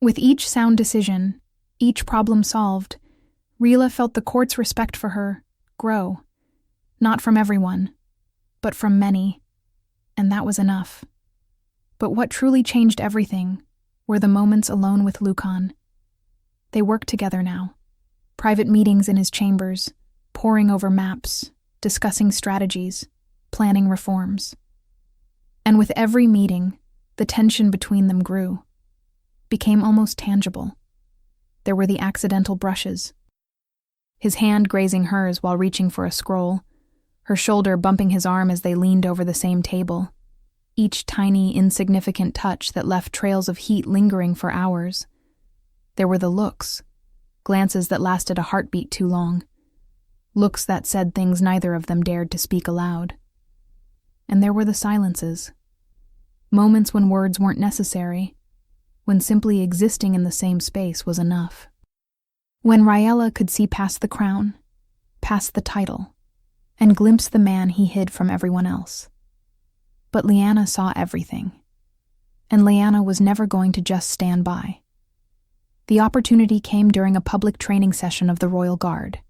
With each sound decision, each problem solved, Raella felt the court's respect for her grow, not from everyone, but from many, and that was enough. But what truly changed everything were the moments alone with Lucan. They worked together now, Private meetings in his chambers, poring over maps, discussing strategies, planning reforms. And with every meeting, the tension between them grew, became almost tangible. There were the accidental brushes. His hand grazing hers while reaching for a scroll, her shoulder bumping his arm as they leaned over the same table, each tiny, insignificant touch that left trails of heat lingering for hours. There were the looks, glances that lasted a heartbeat too long, looks that said things neither of them dared to speak aloud. And there were the silences, moments when words weren't necessary, when simply existing in the same space was enough. When Raella could see past the crown, past the title, and glimpse the man he hid from everyone else. But Lyanna saw everything, and Lyanna was never going to just stand by. The opportunity came during a public training session of the Royal Guard.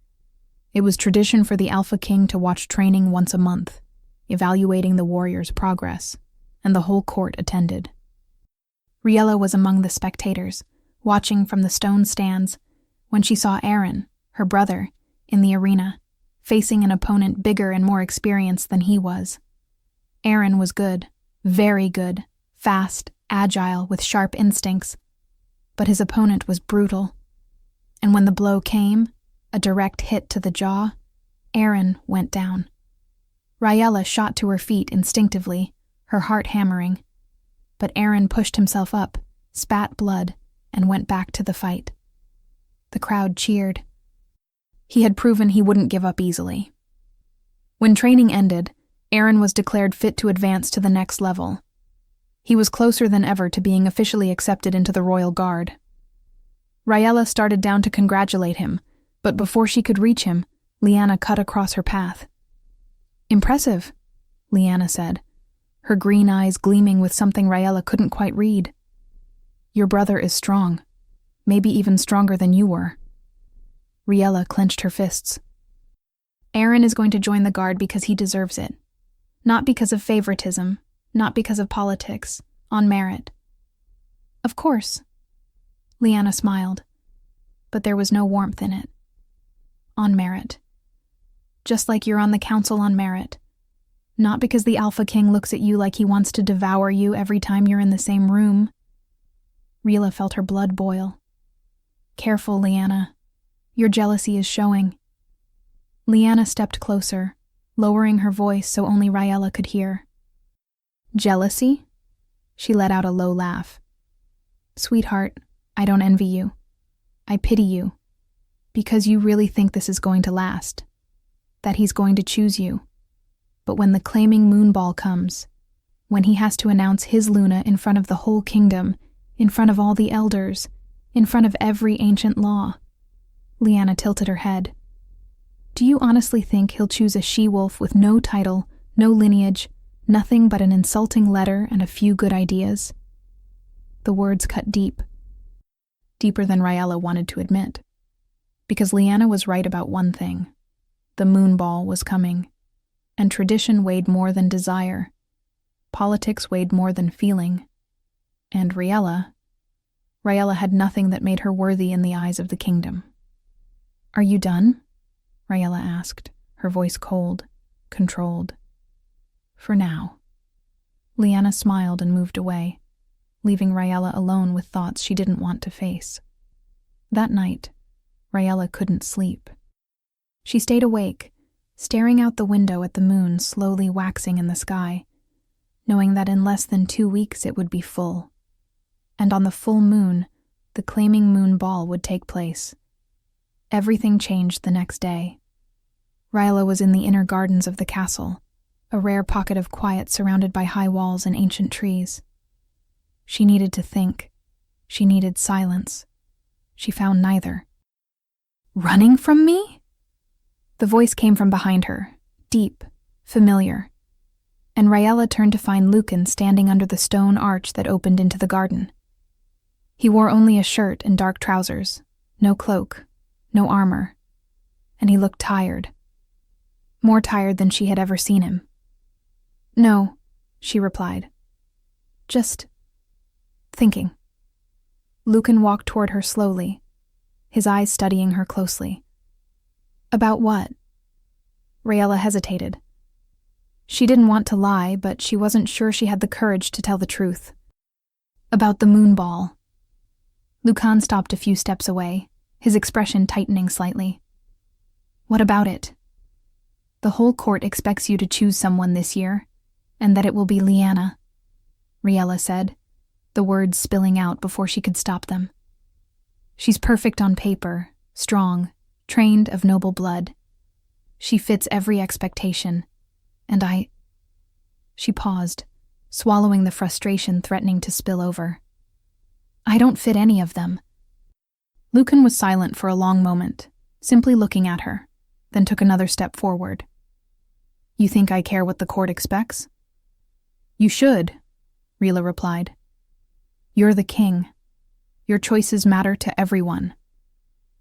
It was tradition for the Alpha King to watch training once a month, evaluating the warriors' progress, and the whole court attended. Raella was among the spectators, watching from the stone stands, when she saw Aaron, her brother, in the arena, facing an opponent bigger and more experienced than he was. Aaron was good, very good, fast, agile, with sharp instincts, but his opponent was brutal. And when the blow came, a direct hit to the jaw, Aaron went down. Raella shot to her feet instinctively, her heart hammering, but Aaron pushed himself up, spat blood, and went back to the fight. The crowd cheered. He had proven he wouldn't give up easily. When training ended, Aaron was declared fit to advance to the next level. He was closer than ever to being officially accepted into the Royal Guard. Raella started down to congratulate him, but before she could reach him, Lyanna cut across her path. "Impressive," Lyanna said, her green eyes gleaming with something Raella couldn't quite read. "Your brother is strong, maybe even stronger than you were." Raella clenched her fists. "Aaron is going to join the Guard because he deserves it. Not because of favoritism, not because of politics, on merit." "Of course." Lyanna smiled, but there was no warmth in it. "On merit. Just like you're on the council on merit. Not because the Alpha King looks at you like he wants to devour you every time you're in the same room." Raella felt her blood boil. "Careful, Lyanna. Your jealousy is showing." Lyanna stepped closer, lowering her voice so only Raella could hear. "Jealousy?" She let out a low laugh. "Sweetheart, I don't envy you. I pity you. Because you really think this is going to last. That he's going to choose you. But when the claiming moonball comes, when he has to announce his Luna in front of the whole kingdom, in front of all the elders, in front of every ancient law." Lyanna tilted her head. "Do you honestly think he'll choose a she-wolf with no title, no lineage, nothing but an insulting letter and a few good ideas?" The words cut deep. Deeper than Raella wanted to admit. Because Lyanna was right about one thing. The moonball was coming. And tradition weighed more than desire. Politics weighed more than feeling. And Raella had nothing that made her worthy in the eyes of the kingdom. "Are you done?" Raella asked, her voice cold, controlled. "For now." Lyanna smiled and moved away, leaving Raella alone with thoughts she didn't want to face. That night, Raella couldn't sleep. She stayed awake, staring out the window at the moon slowly waxing in the sky, knowing that in less than 2 weeks it would be full. And on the full moon, the claiming moon ball would take place. Everything changed the next day. Raella was in the inner gardens of the castle, a rare pocket of quiet surrounded by high walls and ancient trees. She needed to think. She needed silence. She found neither. "Running from me?" The voice came from behind her, deep, familiar. And Raella turned to find Lucan standing under the stone arch that opened into the garden. He wore only a shirt and dark trousers, no cloak, no armor, and he looked tired. More tired than she had ever seen him. "No," she replied. "Just thinking." Lucan walked toward her slowly, his eyes studying her closely. About what? Raella hesitated. She didn't want to lie, but she wasn't sure she had the courage to tell the truth. About the moon ball. Lucan stopped a few steps away, his expression tightening slightly. What about it? The whole court expects you to choose someone this year, and that it will be Lyanna, Raella said, the words spilling out before she could stop them. She's perfect on paper, strong, trained of noble blood. She fits every expectation, and She paused, swallowing the frustration threatening to spill over. I don't fit any of them. Lucan was silent for a long moment, simply looking at her, then took another step forward. You think I care what the court expects? You should, Rila replied. You're the king. Your choices matter to everyone.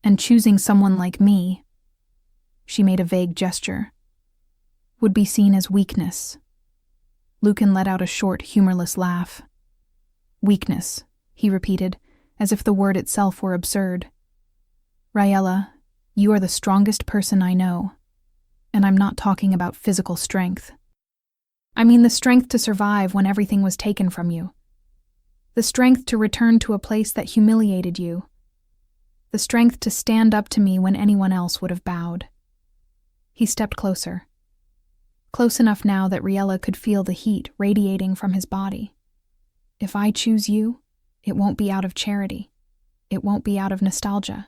And choosing someone like me, she made a vague gesture, would be seen as weakness. Lucan let out a short, humorless laugh. Weakness, he repeated, as if the word itself were absurd. Raella, you are the strongest person I know, and I'm not talking about physical strength. I mean the strength to survive when everything was taken from you. The strength to return to a place that humiliated you. The strength to stand up to me when anyone else would have bowed. He stepped closer. Close enough now that Raella could feel the heat radiating from his body. If I choose you, it won't be out of charity. It won't be out of nostalgia.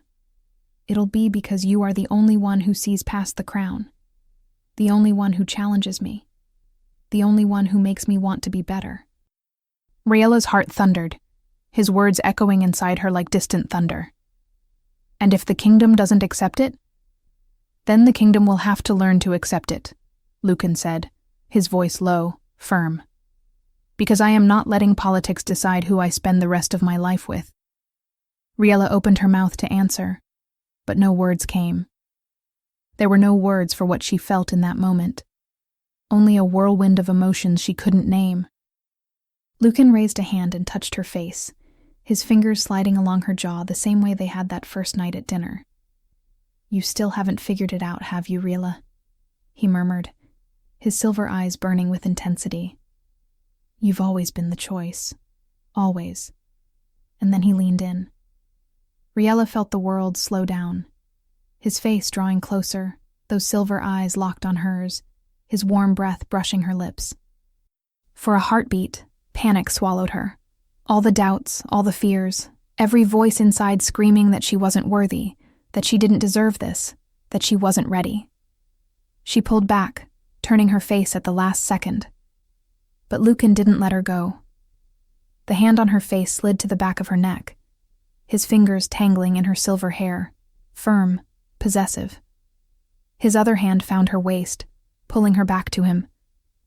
It'll be because you are the only one who sees past the crown. The only one who challenges me. The only one who makes me want to be better. Raella's heart thundered, his words echoing inside her like distant thunder. And if the kingdom doesn't accept it? Then the kingdom will have to learn to accept it, Lucan said, his voice low, firm. Because I am not letting politics decide who I spend the rest of my life with. Raella opened her mouth to answer, but no words came. There were no words for what she felt in that moment. Only a whirlwind of emotions she couldn't name. Lucan raised a hand and touched her face, his fingers sliding along her jaw the same way they had that first night at dinner. You still haven't figured it out, have you, Raella? He murmured, his silver eyes burning with intensity. You've always been the choice. Always. And then he leaned in. Raella felt the world slow down, his face drawing closer, those silver eyes locked on hers, his warm breath brushing her lips. For a heartbeat, panic swallowed her. All the doubts, all the fears, every voice inside screaming that she wasn't worthy, that she didn't deserve this, that she wasn't ready. She pulled back, turning her face at the last second. But Lucan didn't let her go. The hand on her face slid to the back of her neck, his fingers tangling in her silver hair, firm, possessive. His other hand found her waist, pulling her back to him,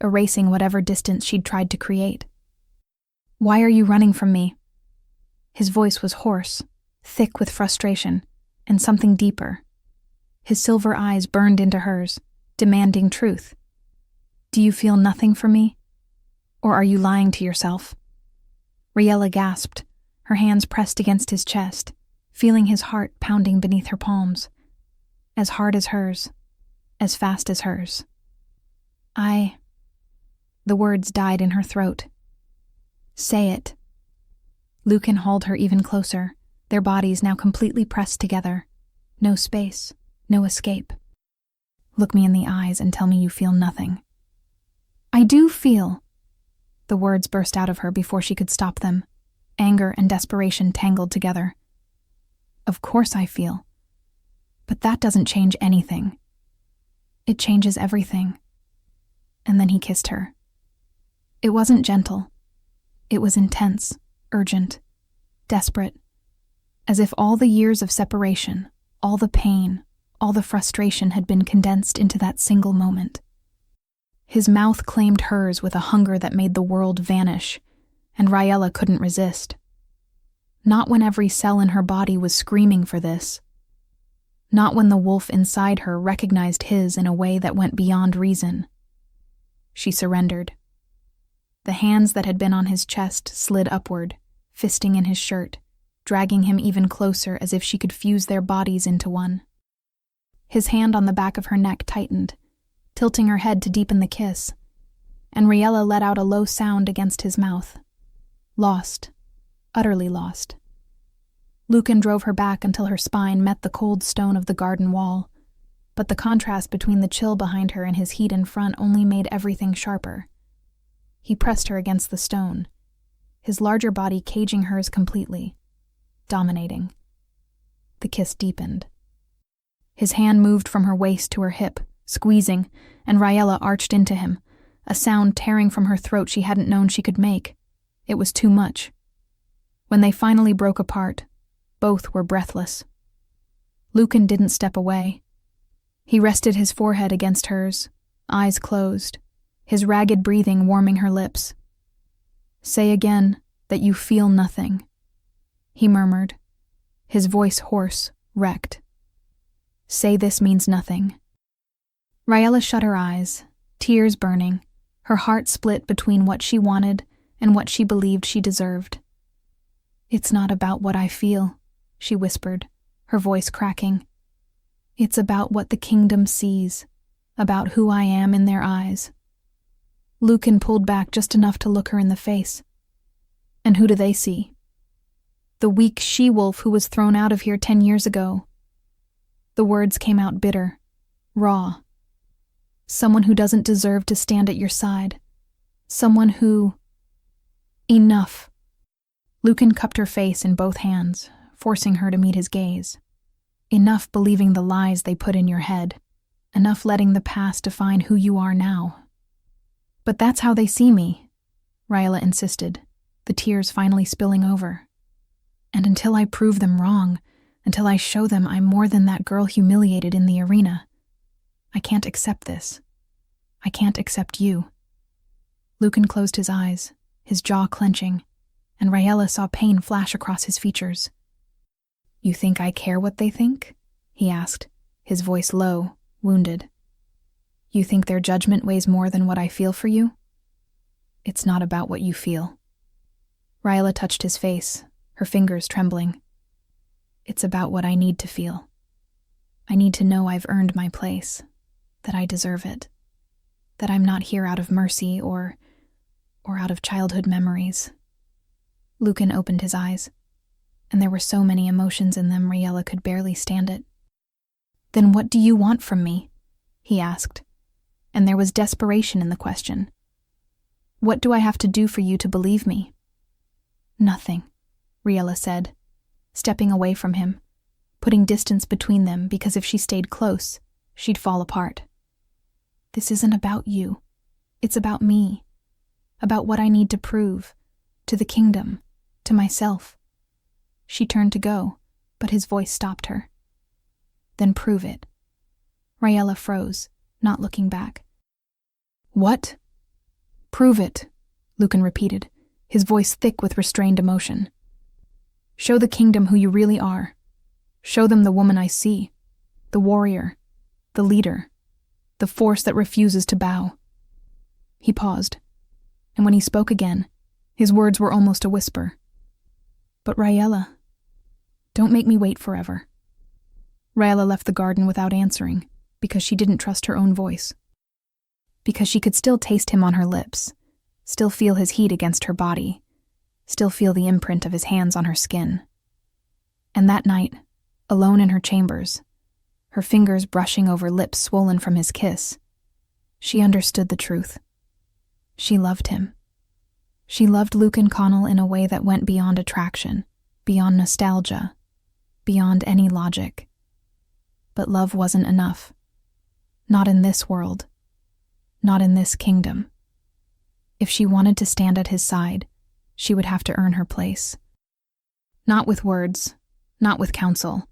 erasing whatever distance she'd tried to create. Why are you running from me? His voice was hoarse, thick with frustration, and something deeper. His silver eyes burned into hers, demanding truth. Do you feel nothing for me? Or are you lying to yourself? Raella gasped, her hands pressed against his chest, feeling his heart pounding beneath her palms. As hard as hers, as fast as hers. The words died in her throat. Say it. Lucan hauled her even closer, their bodies now completely pressed together. No space, no escape. Look me in the eyes and tell me you feel nothing. I do feel. The words burst out of her before she could stop them, anger and desperation tangled together. Of course I feel. But that doesn't change anything. It changes everything. And then he kissed her. It wasn't gentle. It was intense, urgent, desperate, as if all the years of separation, all the pain, all the frustration had been condensed into that single moment. His mouth claimed hers with a hunger that made the world vanish, and Raella couldn't resist. Not when every cell in her body was screaming for this. Not when the wolf inside her recognized his in a way that went beyond reason. She surrendered. The hands that had been on his chest slid upward, fisting in his shirt, dragging him even closer as if she could fuse their bodies into one. His hand on the back of her neck tightened, tilting her head to deepen the kiss, and Riella let out a low sound against his mouth. Lost. Utterly lost. Lucan drove her back until her spine met the cold stone of the garden wall, but the contrast between the chill behind her and his heat in front only made everything sharper. He pressed her against the stone, his larger body caging hers completely, dominating. The kiss deepened. His hand moved from her waist to her hip, squeezing, and Riella arched into him, a sound tearing from her throat she hadn't known she could make. It was too much. When they finally broke apart, both were breathless. Lucan didn't step away. He rested his forehead against hers, eyes closed, his ragged breathing warming her lips. "Say again that you feel nothing," he murmured, his voice hoarse, wrecked. "Say this means nothing." Riella shut her eyes, tears burning, her heart split between what she wanted and what she believed she deserved. "It's not about what I feel," she whispered, her voice cracking. "It's about what the kingdom sees, about who I am in their eyes." Lucan pulled back just enough to look her in the face. "And who do they see?" "The weak she-wolf who was thrown out of here 10 years ago." The words came out bitter, raw. "Someone who doesn't deserve to stand at your side. Someone who—" "Enough." Lucan cupped her face in both hands, forcing her to meet his gaze. "Enough believing the lies they put in your head. Enough letting the past define who you are now." "But that's how they see me," Riella insisted, the tears finally spilling over. "And until I prove them wrong, until I show them I'm more than that girl humiliated in the arena, I can't accept this. I can't accept you." Lucan closed his eyes, his jaw clenching, and Riella saw pain flash across his features. "You think I care what they think?" he asked, his voice low, wounded. "You think their judgment weighs more than what I feel for you?" "It's not about what you feel." Riella touched his face, her fingers trembling. "It's about what I need to feel. I need to know I've earned my place, that I deserve it, that I'm not here out of mercy or out of childhood memories." Lucan opened his eyes, and there were so many emotions in them Riella could barely stand it. "Then what do you want from me?" he asked, and there was desperation in the question. "What do I have to do for you to believe me?" "Nothing," Riella said, stepping away from him, putting distance between them because if she stayed close, she'd fall apart. "This isn't about you. It's about me. About what I need to prove, to the kingdom, to myself." She turned to go, but his voice stopped her. "Then prove it." Riella froze, not looking back. "What?" "Prove it," Lucan repeated, his voice thick with restrained emotion. "Show the kingdom who you really are. Show them the woman I see, the warrior, the leader, the force that refuses to bow." He paused, and when he spoke again, his words were almost a whisper. "But Riella, don't make me wait forever." Riella left the garden without answering, because she didn't trust her own voice. Because she could still taste him on her lips, still feel his heat against her body, still feel the imprint of his hands on her skin. And that night, alone in her chambers, her fingers brushing over lips swollen from his kiss, she understood the truth. She loved him. She loved Lucan Connell in a way that went beyond attraction, beyond nostalgia, beyond any logic. But love wasn't enough. Not in this world. Not in this kingdom. If she wanted to stand at his side, she would have to earn her place. Not with words, not with counsel,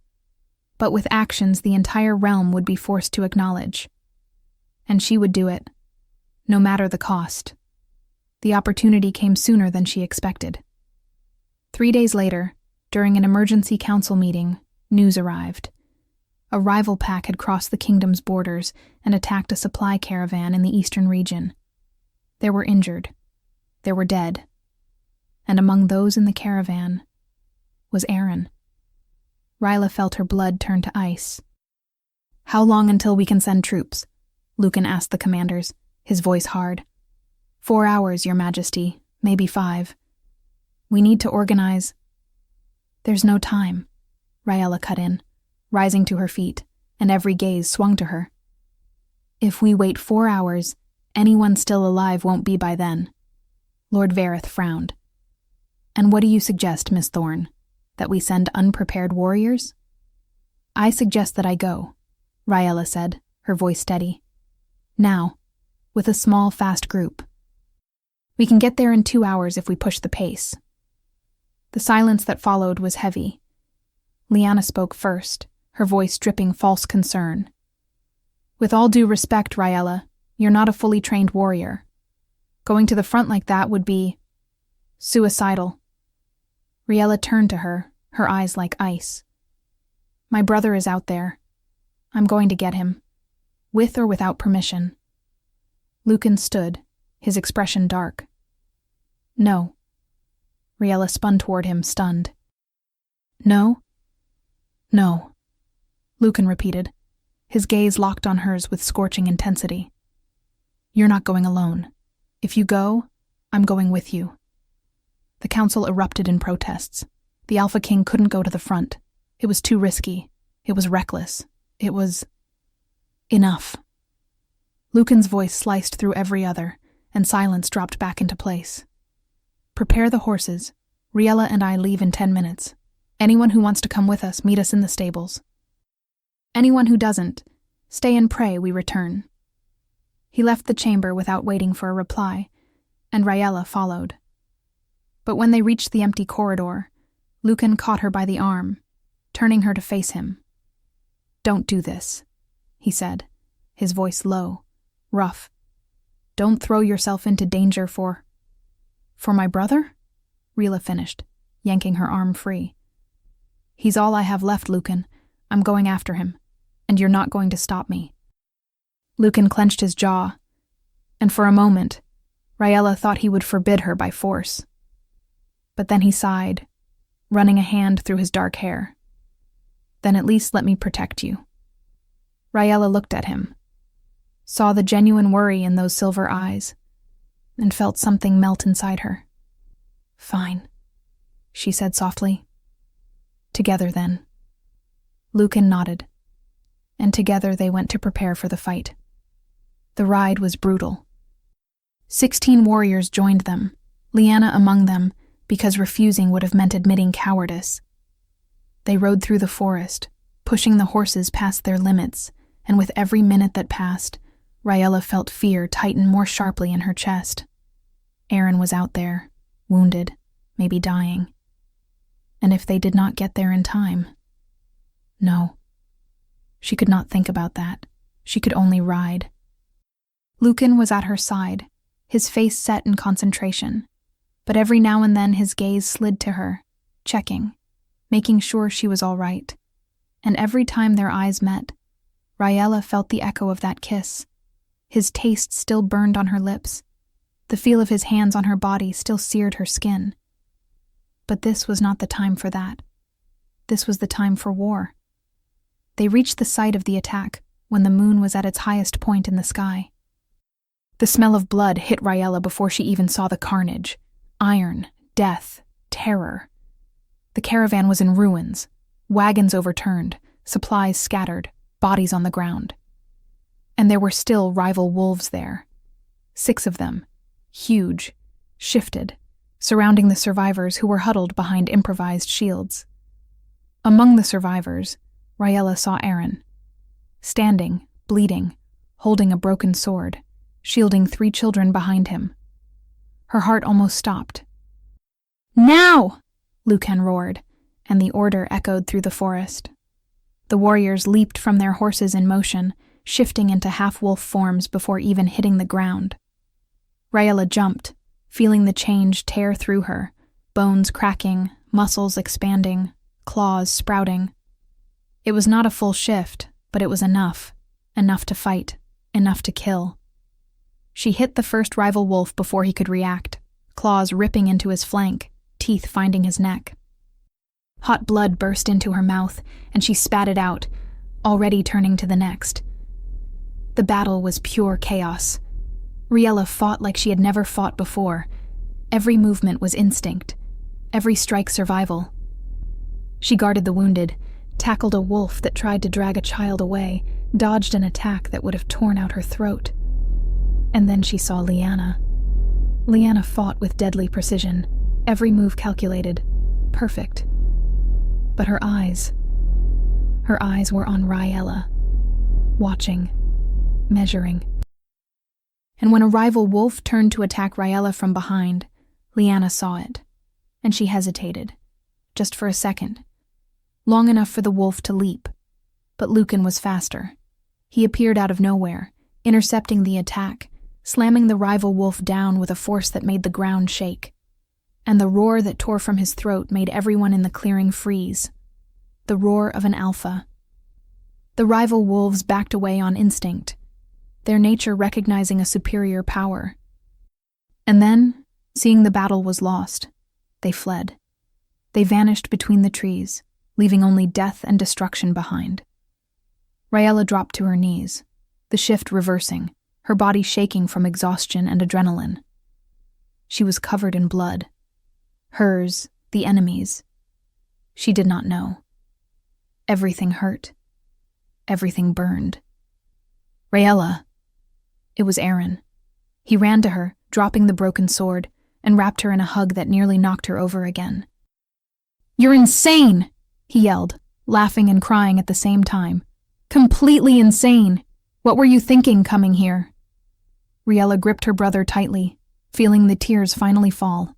but with actions the entire realm would be forced to acknowledge. And she would do it, no matter the cost. The opportunity came sooner than she expected. 3 days later, during an emergency council meeting, news arrived. A rival pack had crossed the kingdom's borders and attacked a supply caravan in the eastern region. There were injured. There were dead. And among those in the caravan, was Aaron. Ryla felt her blood turn to ice. "How long until we can send troops?" Lucan asked the commanders, his voice hard. 4 hours, Your Majesty, maybe 5. We need to organize. There's no time, Ryla cut in, rising to her feet, and every gaze swung to her. If we wait 4 hours, anyone still alive won't be by then. Lord Vareth frowned. And what do you suggest, Miss Thorne? That we send unprepared warriors? I suggest that I go, Ryla said, her voice steady. Now, with a small, fast group. We can get there in 2 hours if we push the pace. The silence that followed was heavy. Lyanna spoke first, her voice dripping false concern. With all due respect, Ryla, you're not a fully trained warrior. Going to the front like that would be suicidal. Ryla turned to her, her eyes like ice. My brother is out there. I'm going to get him, with or without permission. Lucan stood, his expression dark. No. Ryla spun toward him, stunned. No? No. Lucan repeated, his gaze locked on hers with scorching intensity. You're not going alone. If you go, I'm going with you. The council erupted in protests. The Alpha King couldn't go to the front. It was too risky. It was reckless. It was enough. Lucan's voice sliced through every other, and silence dropped back into place. Prepare the horses. Ryla and I leave in 10 minutes. Anyone who wants to come with us, meet us in the stables. Anyone who doesn't, stay and pray we return. He left the chamber without waiting for a reply, and Ryla followed. But when they reached the empty corridor, Lucan caught her by the arm, turning her to face him. Don't do this, he said, his voice low, rough. Don't throw yourself into danger for my brother? Ryla finished, yanking her arm free. He's all I have left, Lucan. I'm going after him, and you're not going to stop me. Lucan clenched his jaw, and for a moment, Ryla thought he would forbid her by force. But then he sighed, running a hand through his dark hair. Then at least let me protect you. Ryla looked at him, saw the genuine worry in those silver eyes, and felt something melt inside her. Fine, she said softly. Together then. Lucan nodded, and together they went to prepare for the fight. The ride was brutal. 16 warriors joined them, Lyanna among them, because refusing would have meant admitting cowardice. They rode through the forest, pushing the horses past their limits, and with every minute that passed, Ryla felt fear tighten more sharply in her chest. Aaron was out there, wounded, maybe dying. And if they did not get there in time? No. She could not think about that. She could only ride. Lucan was at her side, his face set in concentration, but every now and then his gaze slid to her, checking, making sure she was all right. And every time their eyes met, Ryla felt the echo of that kiss. His taste still burned on her lips. The feel of his hands on her body still seared her skin. But this was not the time for that. This was the time for war. They reached the site of the attack when the moon was at its highest point in the sky. The smell of blood hit Ryla before she even saw the carnage. Iron, death, terror. The caravan was in ruins, wagons overturned, supplies scattered, bodies on the ground. And there were still rival wolves there. 6 of them, huge, shifted, surrounding the survivors who were huddled behind improvised shields. Among the survivors, Ryla saw Aaron, standing, bleeding, holding a broken sword, shielding 3 children behind him. Her heart almost stopped. Now! Lucan roared, and the order echoed through the forest. The warriors leaped from their horses in motion, shifting into half-wolf forms before even hitting the ground. Ryla jumped, feeling the change tear through her, bones cracking, muscles expanding, claws sprouting. It was not a full shift, but it was enough to fight, enough to kill. She hit the first rival wolf before he could react, claws ripping into his flank, teeth finding his neck. Hot blood burst into her mouth, and she spat it out, already turning to the next. The battle was pure chaos. Riella fought like she had never fought before. Every movement was instinct, every strike survival. She guarded the wounded, tackled a wolf that tried to drag a child away, dodged an attack that would have torn out her throat. And then she saw Lyanna. Lyanna fought with deadly precision, every move calculated, perfect. But her eyes were on Riella, watching, measuring. And when a rival wolf turned to attack Riella from behind, Lyanna saw it, and she hesitated, just for a second, long enough for the wolf to leap. But Lucan was faster. He appeared out of nowhere, intercepting the attack, slamming the rival wolf down with a force that made the ground shake. And the roar that tore from his throat made everyone in the clearing freeze. The roar of an alpha. The rival wolves backed away on instinct, their nature recognizing a superior power. And then, seeing the battle was lost, they fled. They vanished between the trees, leaving only death and destruction behind. Riella dropped to her knees, the shift reversing, her body shaking from exhaustion and adrenaline. She was covered in blood. Hers, the enemy's. She did not know. Everything hurt. Everything burned. Riella! It was Aaron. He ran to her, dropping the broken sword, and wrapped her in a hug that nearly knocked her over again. "You're insane!" he yelled, laughing and crying at the same time. "Completely insane! What were you thinking coming here?" Riella gripped her brother tightly, feeling the tears finally fall.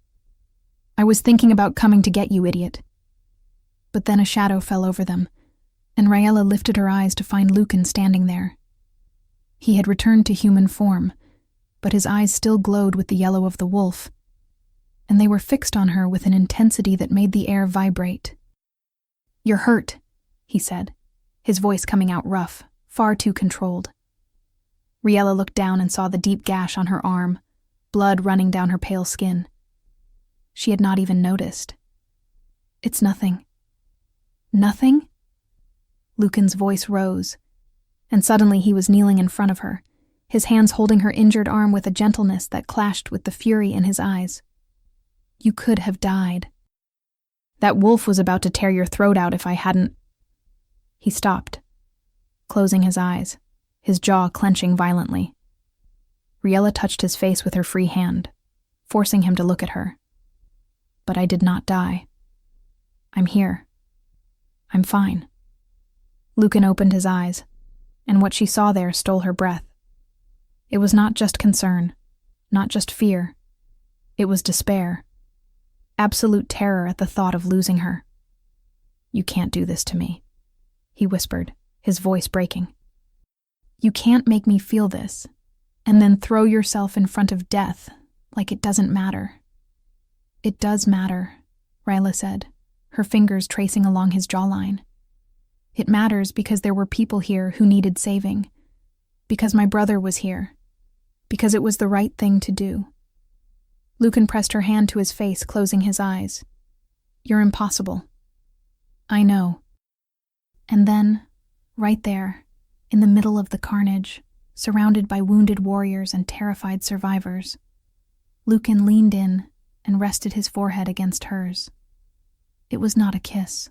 "I was thinking about coming to get you, idiot." But then a shadow fell over them, and Riella lifted her eyes to find Lucan standing there. He had returned to human form, but his eyes still glowed with the yellow of the wolf, and they were fixed on her with an intensity that made the air vibrate. "You're hurt," he said, his voice coming out rough, far too controlled. Riella looked down and saw the deep gash on her arm, blood running down her pale skin. She had not even noticed. "It's nothing." "Nothing?" Lucan's voice rose, and suddenly he was kneeling in front of her, his hands holding her injured arm with a gentleness that clashed with the fury in his eyes. "You could have died. That wolf was about to tear your throat out if I hadn't—" He stopped, closing his eyes, his jaw clenching violently. Riella touched his face with her free hand, forcing him to look at her. "But I did not die. I'm here. I'm fine." Lucan opened his eyes, and what she saw there stole her breath. It was not just concern, not just fear. It was despair. Absolute terror at the thought of losing her. "You can't do this to me," he whispered, his voice breaking. "You can't make me feel this, and then throw yourself in front of death like it doesn't matter." "It does matter," Riella said, her fingers tracing along his jawline. "It matters because there were people here who needed saving, because my brother was here, because it was the right thing to do." Lucan pressed her hand to his face, closing his eyes. "You're impossible." "I know." And then, right there, in the middle of the carnage, surrounded by wounded warriors and terrified survivors, Lucan leaned in and rested his forehead against hers. It was not a kiss,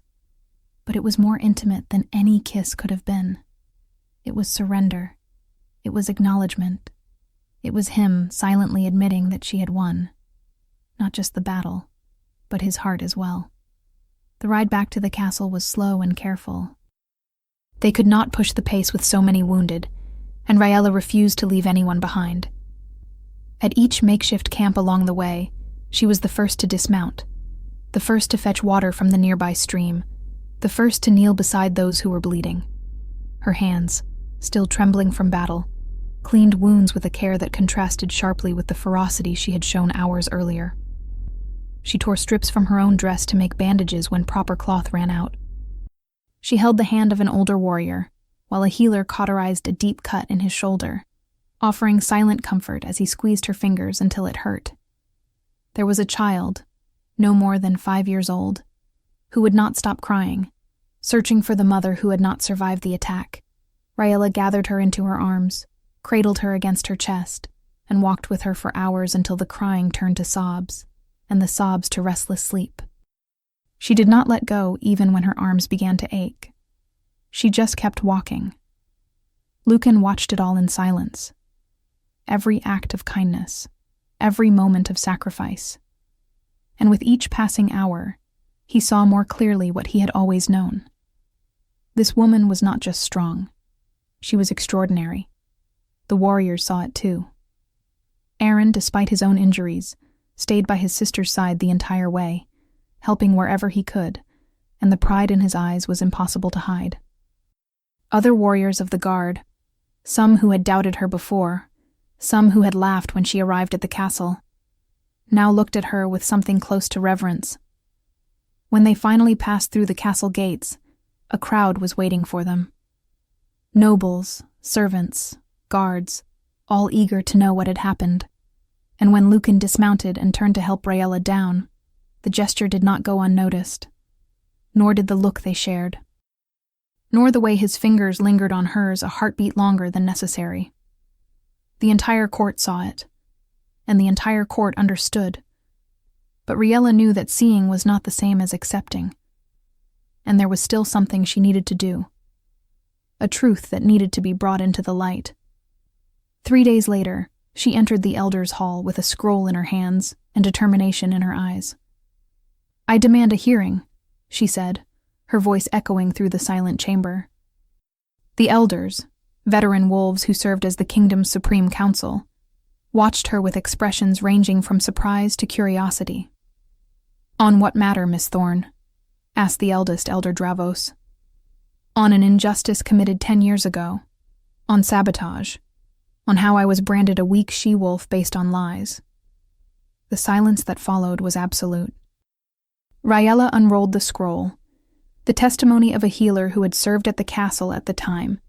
but it was more intimate than any kiss could have been. It was surrender. It was acknowledgement. It was him silently admitting that she had won. Not just the battle, but his heart as well. The ride back to the castle was slow and careful. They could not push the pace with so many wounded, and Riella refused to leave anyone behind. At each makeshift camp along the way, she was the first to dismount, the first to fetch water from the nearby stream, the first to kneel beside those who were bleeding. Her hands, still trembling from battle, cleaned wounds with a care that contrasted sharply with the ferocity she had shown hours earlier. She tore strips from her own dress to make bandages when proper cloth ran out. She held the hand of an older warrior, while a healer cauterized a deep cut in his shoulder, offering silent comfort as he squeezed her fingers until it hurt. There was a child, no more than 5 years old, who would not stop crying, searching for the mother who had not survived the attack. Raella gathered her into her arms, cradled her against her chest, and walked with her for hours until the crying turned to sobs, and the sobs to restless sleep. She did not let go even when her arms began to ache. She just kept walking. Lucan watched it all in silence. Every act of kindness, every moment of sacrifice. And with each passing hour, he saw more clearly what he had always known. This woman was not just strong. She was extraordinary. The warriors saw it too. Aaron, despite his own injuries, stayed by his sister's side the entire way, helping wherever he could, and the pride in his eyes was impossible to hide. Other warriors of the guard, some who had doubted her before, some who had laughed when she arrived at the castle, now looked at her with something close to reverence. When they finally passed through the castle gates, a crowd was waiting for them. Nobles, servants, guards, all eager to know what had happened. And when Lucan dismounted and turned to help Raella down, the gesture did not go unnoticed, nor did the look they shared, nor the way his fingers lingered on hers a heartbeat longer than necessary. The entire court saw it, and the entire court understood. But Raella knew that seeing was not the same as accepting, and there was still something she needed to do, a truth that needed to be brought into the light. 3 days later, she entered the elders' hall with a scroll in her hands and determination in her eyes. "I demand a hearing," she said, her voice echoing through the silent chamber. The elders, veteran wolves who served as the kingdom's supreme council, watched her with expressions ranging from surprise to curiosity. "On what matter, Miss Thorne?" asked the eldest Elder Dravos. "On an injustice committed 10 years ago. On sabotage. On how I was branded a weak she-wolf based on lies." The silence that followed was absolute. Raella unrolled the scroll, the testimony of a healer who had served at the castle at the time,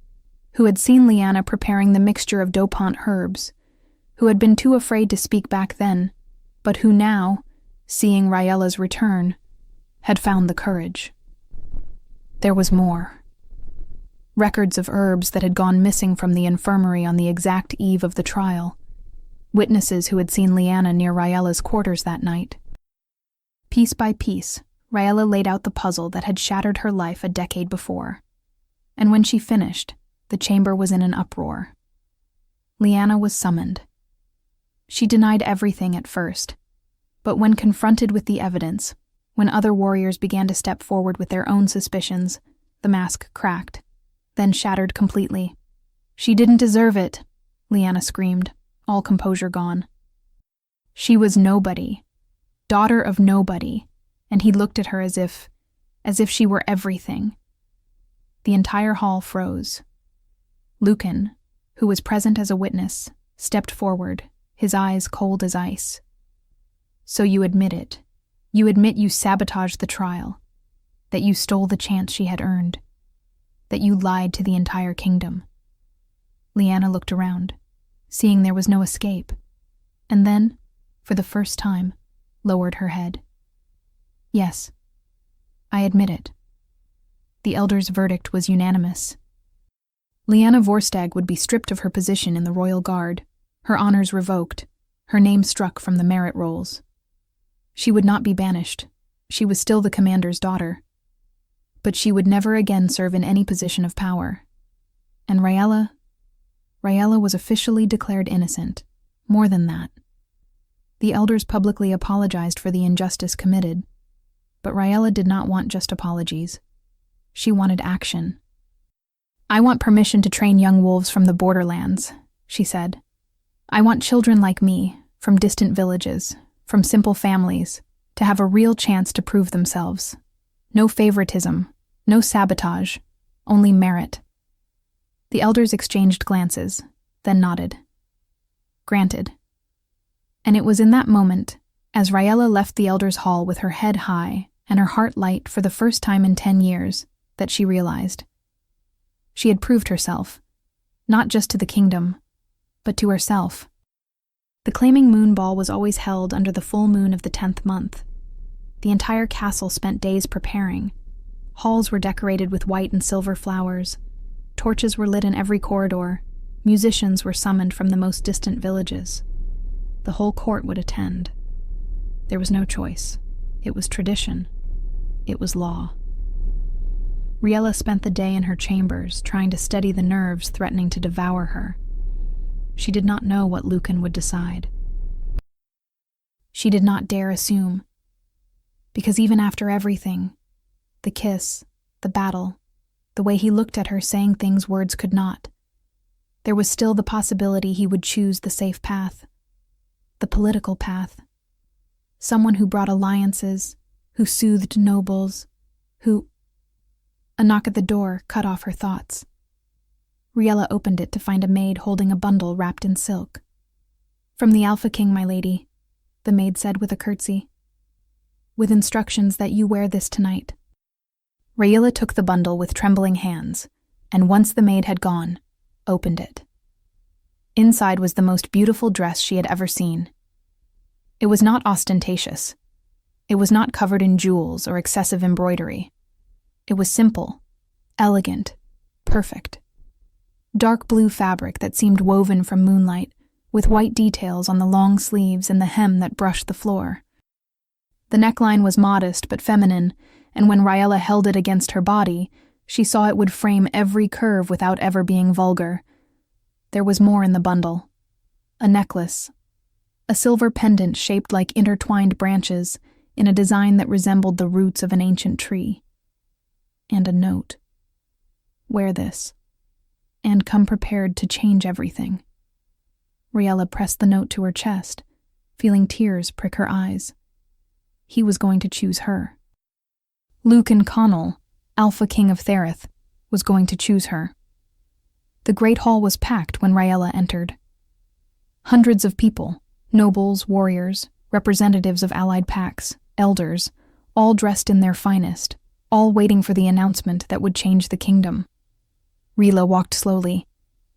who had seen Lyanna preparing the mixture of dopant herbs, who had been too afraid to speak back then, but who now, seeing Raella's return, had found the courage. There was more. Records of herbs that had gone missing from the infirmary on the exact eve of the trial. Witnesses who had seen Lyanna near Raella's quarters that night. Piece by piece, Raella laid out the puzzle that had shattered her life a decade before. And when she finished, the chamber was in an uproar. Lyanna was summoned. She denied everything at first, but when confronted with the evidence, when other warriors began to step forward with their own suspicions, the mask cracked, then shattered completely. "She didn't deserve it," Lyanna screamed, all composure gone. She was nobody, daughter of nobody, and he looked at her as if she were everything. The entire hall froze. Lucan, who was present as a witness, stepped forward, his eyes cold as ice. "So you admit it. You admit you sabotaged the trial, that you stole the chance she had earned, that you lied to the entire kingdom." Lyanna looked around, seeing there was no escape, and then, for the first time, lowered her head. "Yes, I admit it." The elders' verdict was unanimous. Lyanna Vorstag would be stripped of her position in the royal guard, her honors revoked, her name struck from the merit rolls. She would not be banished. She was still the commander's daughter. But she would never again serve in any position of power. And Raella was officially declared innocent. More than that. The elders publicly apologized for the injustice committed, but Raella did not want just apologies. She wanted action. "I want permission to train young wolves from the borderlands," she said. "I want children like me, from distant villages, from simple families, to have a real chance to prove themselves. No favoritism, no sabotage, only merit." The elders exchanged glances, then nodded. Granted. And it was in that moment, as Raella left the elders' hall with her head high and her heart light for the first time in 10 years, that she realized. She had proved herself, not just to the kingdom, but to herself. The claiming moon ball was always held under the full moon of the 10th month. The entire castle spent days preparing. Halls were decorated with white and silver flowers. Torches were lit in every corridor. Musicians were summoned from the most distant villages. The whole court would attend. There was no choice. It was tradition. It was law. Riella spent the day in her chambers, trying to steady the nerves threatening to devour her. She did not know what Lucan would decide. She did not dare assume. Because even after everything, the kiss, the battle, the way he looked at her saying things words could not, there was still the possibility he would choose the safe path, the political path. Someone who brought alliances, who soothed nobles, who... A knock at the door cut off her thoughts. Riella opened it to find a maid holding a bundle wrapped in silk. "From the Alpha King, my lady," the maid said with a curtsy. "With instructions that you wear this tonight." Riella took the bundle with trembling hands, and once the maid had gone, opened it. Inside was the most beautiful dress she had ever seen. It was not ostentatious. It was not covered in jewels or excessive embroidery. It was simple, elegant, perfect. Dark blue fabric that seemed woven from moonlight, with white details on the long sleeves and the hem that brushed the floor. The neckline was modest but feminine, and when Riella held it against her body, she saw it would frame every curve without ever being vulgar. There was more in the bundle. A necklace. A silver pendant shaped like intertwined branches in a design that resembled the roots of an ancient tree. And a note. "Wear this, and come prepared to change everything." Riella pressed the note to her chest, feeling tears prick her eyes. He was going to choose her. Lucan Connell, Alpha King of Therith, was going to choose her. The great hall was packed when Riella entered. Hundreds of people, nobles, warriors, representatives of allied pacts, elders, all dressed in their finest, all waiting for the announcement that would change the kingdom. Riella walked slowly,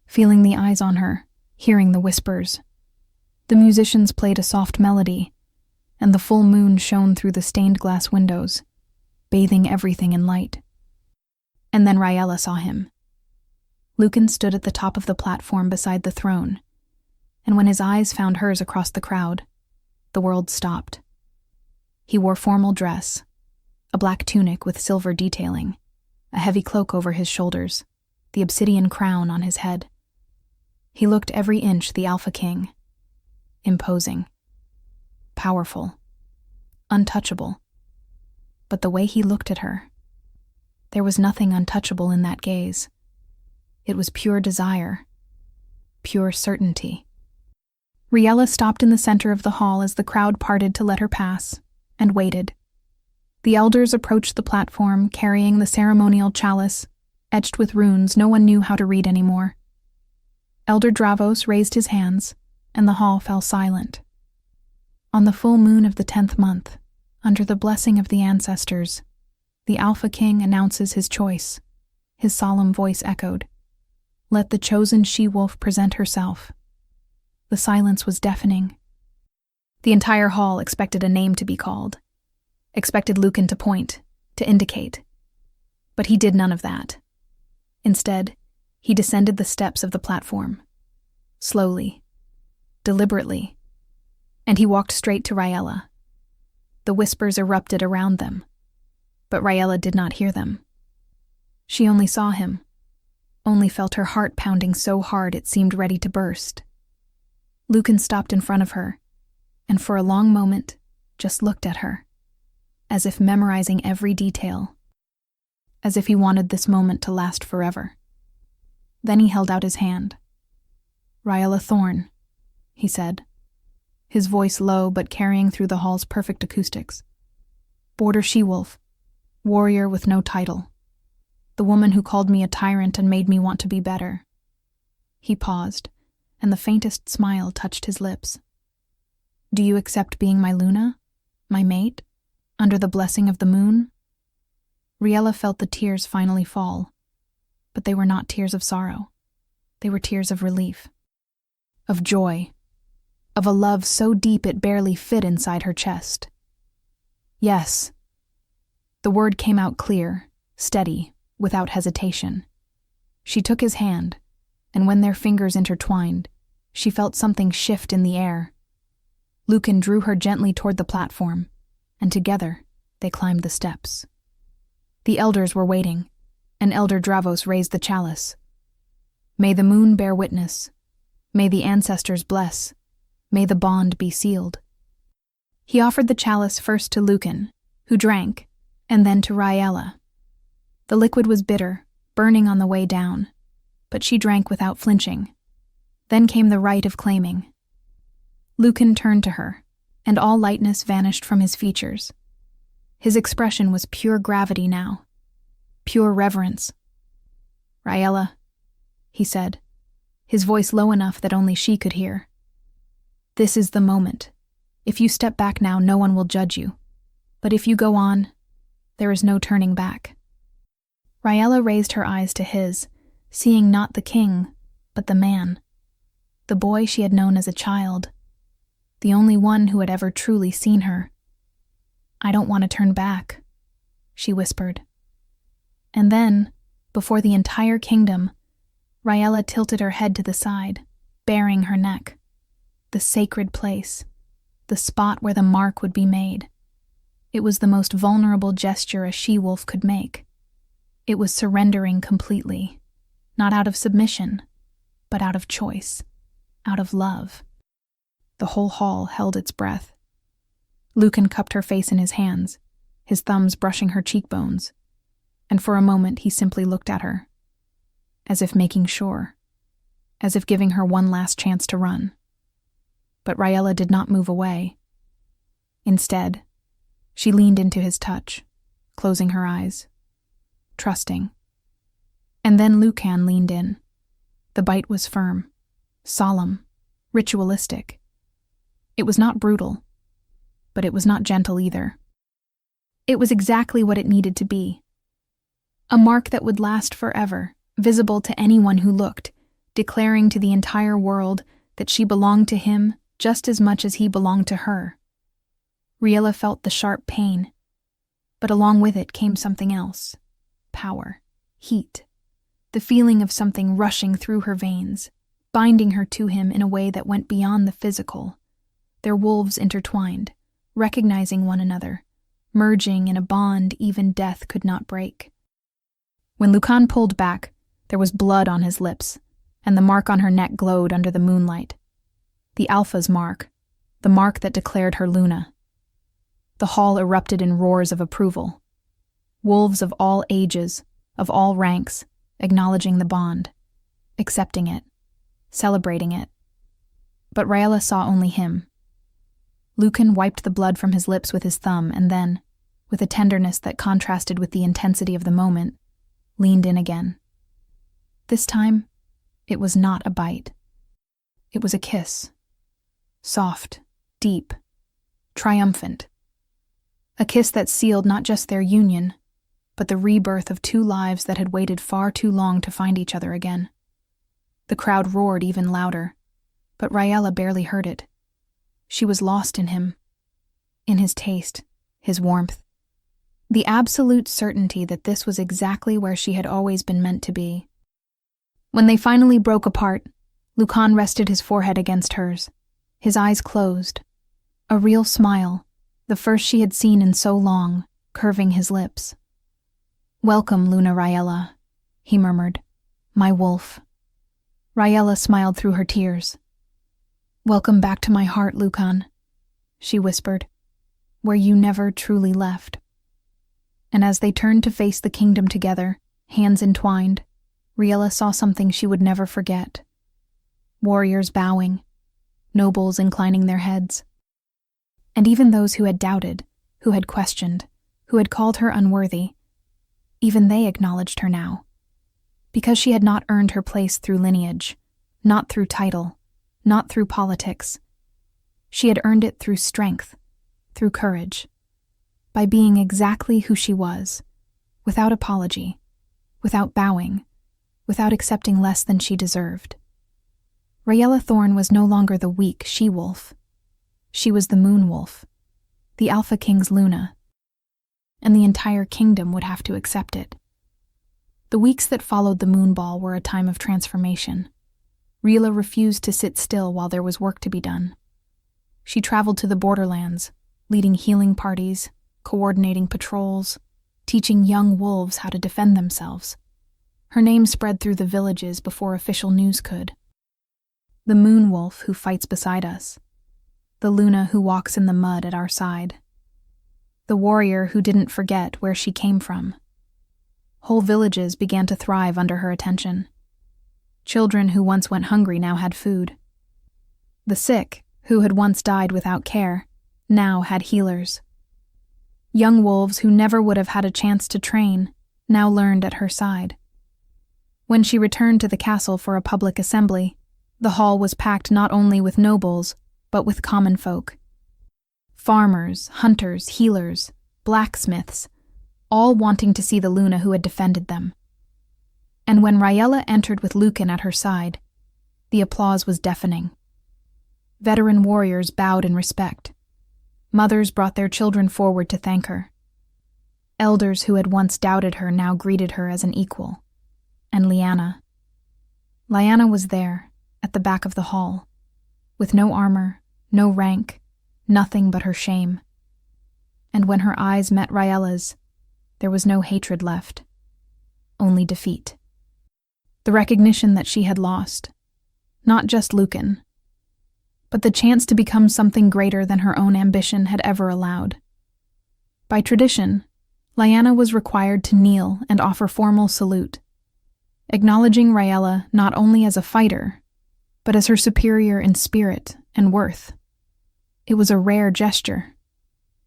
feeling the eyes on her, hearing the whispers. The musicians played a soft melody, and the full moon shone through the stained glass windows, bathing everything in light. And then Riella saw him. Lucan stood at the top of the platform beside the throne, and when his eyes found hers across the crowd, the world stopped. He wore formal dress, a black tunic with silver detailing, a heavy cloak over his shoulders, the obsidian crown on his head. He looked every inch the Alpha King. Imposing. Powerful. Untouchable. But the way he looked at her, there was nothing untouchable in that gaze. It was pure desire. Pure certainty. Riella stopped in the center of the hall as the crowd parted to let her pass, and waited. The elders approached the platform, carrying the ceremonial chalice, etched with runes no one knew how to read anymore. Elder Dravos raised his hands, and the hall fell silent. On the full moon of the 10th month, under the blessing of the ancestors, the Alpha King announces his choice. His solemn voice echoed, "Let the chosen she-wolf present herself." The silence was deafening. The entire hall expected a name to be called, expected Lucan to point, to indicate. But he did none of that. Instead, he descended the steps of the platform, slowly, deliberately, and he walked straight to Riella. The whispers erupted around them, but Riella did not hear them. She only saw him, only felt her heart pounding so hard it seemed ready to burst. Lucan stopped in front of her, and for a long moment just looked at her, as if memorizing every detail, as if he wanted this moment to last forever. Then he held out his hand. "Riella Thorne," he said, his voice low but carrying through the hall's perfect acoustics. "Border she-wolf, warrior with no title, the woman who called me a tyrant and made me want to be better." He paused, and the faintest smile touched his lips. "Do you accept being my Luna, my mate, under the blessing of the moon?" Riella felt the tears finally fall, but they were not tears of sorrow. They were tears of relief, of joy, of a love so deep it barely fit inside her chest. Yes. The word came out clear, steady, without hesitation. She took his hand, and when their fingers intertwined, she felt something shift in the air. Lucan drew her gently toward the platform, and together they climbed the steps. The elders were waiting, and Elder Dravos raised the chalice. May the moon bear witness. May the ancestors bless. May the bond be sealed. He offered the chalice first to Lucan, who drank, and then to Raella. The liquid was bitter, burning on the way down, but she drank without flinching. Then came the rite of claiming. Lucan turned to her, and all lightness vanished from his features. His expression was pure gravity now, pure reverence. "Raella," he said, his voice low enough that only she could hear. "This is the moment. If you step back now, no one will judge you. But if you go on, there is no turning back." Raella raised her eyes to his, seeing not the king, but the man. The boy she had known as a child. The only one who had ever truly seen her. "I don't want to turn back," she whispered. And then, before the entire kingdom, Raella tilted her head to the side, baring her neck. The sacred place. The spot where the mark would be made. It was the most vulnerable gesture a she-wolf could make. It was surrendering completely, not out of submission, but out of choice, out of love. The whole hall held its breath. Lucan cupped her face in his hands, his thumbs brushing her cheekbones, and for a moment he simply looked at her, as if making sure, as if giving her one last chance to run. But Raella did not move away. Instead, she leaned into his touch, closing her eyes, trusting. And then Lucan leaned in. The bite was firm, solemn, ritualistic. It was not brutal, but it was not gentle either. It was exactly what it needed to be. A mark that would last forever, visible to anyone who looked, declaring to the entire world that she belonged to him just as much as he belonged to her. Raella felt the sharp pain, but along with it came something else. Power, heat, the feeling of something rushing through her veins, binding her to him in a way that went beyond the physical. Their wolves intertwined, recognizing one another, merging in a bond even death could not break. When Lucan pulled back, there was blood on his lips, and the mark on her neck glowed under the moonlight. The Alpha's mark, the mark that declared her Luna. The hall erupted in roars of approval. Wolves of all ages, of all ranks, acknowledging the bond, accepting it, celebrating it. But Raella saw only him. Lucan wiped the blood from his lips with his thumb and then, with a tenderness that contrasted with the intensity of the moment, leaned in again. This time, it was not a bite. It was a kiss. Soft, deep, triumphant. A kiss that sealed not just their union, but the rebirth of two lives that had waited far too long to find each other again. The crowd roared even louder, but Raella barely heard it. She was lost in him, in his taste, his warmth. The absolute certainty that this was exactly where she had always been meant to be. When they finally broke apart, Lucan rested his forehead against hers, his eyes closed, a real smile, the first she had seen in so long, curving his lips. "Welcome, Luna Raella," he murmured, "my wolf." Raella smiled through her tears. "Welcome back to my heart, Lucan," she whispered, "where you never truly left." And as they turned to face the kingdom together, hands entwined, Raella saw something she would never forget. Warriors bowing, nobles inclining their heads. And even those who had doubted, who had questioned, who had called her unworthy, even they acknowledged her now. Because she had not earned her place through lineage, not through title, not through politics. She had earned it through strength, through courage, by being exactly who she was, without apology, without bowing, without accepting less than she deserved. Raella Thorne was no longer the weak she-wolf. She was the moon wolf, the Alpha King's Luna, and the entire kingdom would have to accept it. The weeks that followed the moon ball were a time of transformation. Rila refused to sit still while there was work to be done. She traveled to the borderlands, leading healing parties, coordinating patrols, teaching young wolves how to defend themselves. Her name spread through the villages before official news could. The moon wolf who fights beside us. The Luna who walks in the mud at our side. The warrior who didn't forget where she came from. Whole villages began to thrive under her attention. Children who once went hungry now had food. The sick, who had once died without care, now had healers. Young wolves who never would have had a chance to train now learned at her side. When she returned to the castle for a public assembly, the hall was packed not only with nobles, but with common folk. Farmers, hunters, healers, blacksmiths, all wanting to see the Luna who had defended them. And when Raella entered with Lucan at her side, the applause was deafening. Veteran warriors bowed in respect. Mothers brought their children forward to thank her. Elders who had once doubted her now greeted her as an equal. And Lyanna was there, at the back of the hall, with no armor, no rank, nothing but her shame. And when her eyes met Raella's, there was no hatred left, only defeat. The recognition that she had lost, not just Lucan, but the chance to become something greater than her own ambition had ever allowed. By tradition, Lyanna was required to kneel and offer formal salute, acknowledging Raella not only as a fighter, but as her superior in spirit and worth. It was a rare gesture,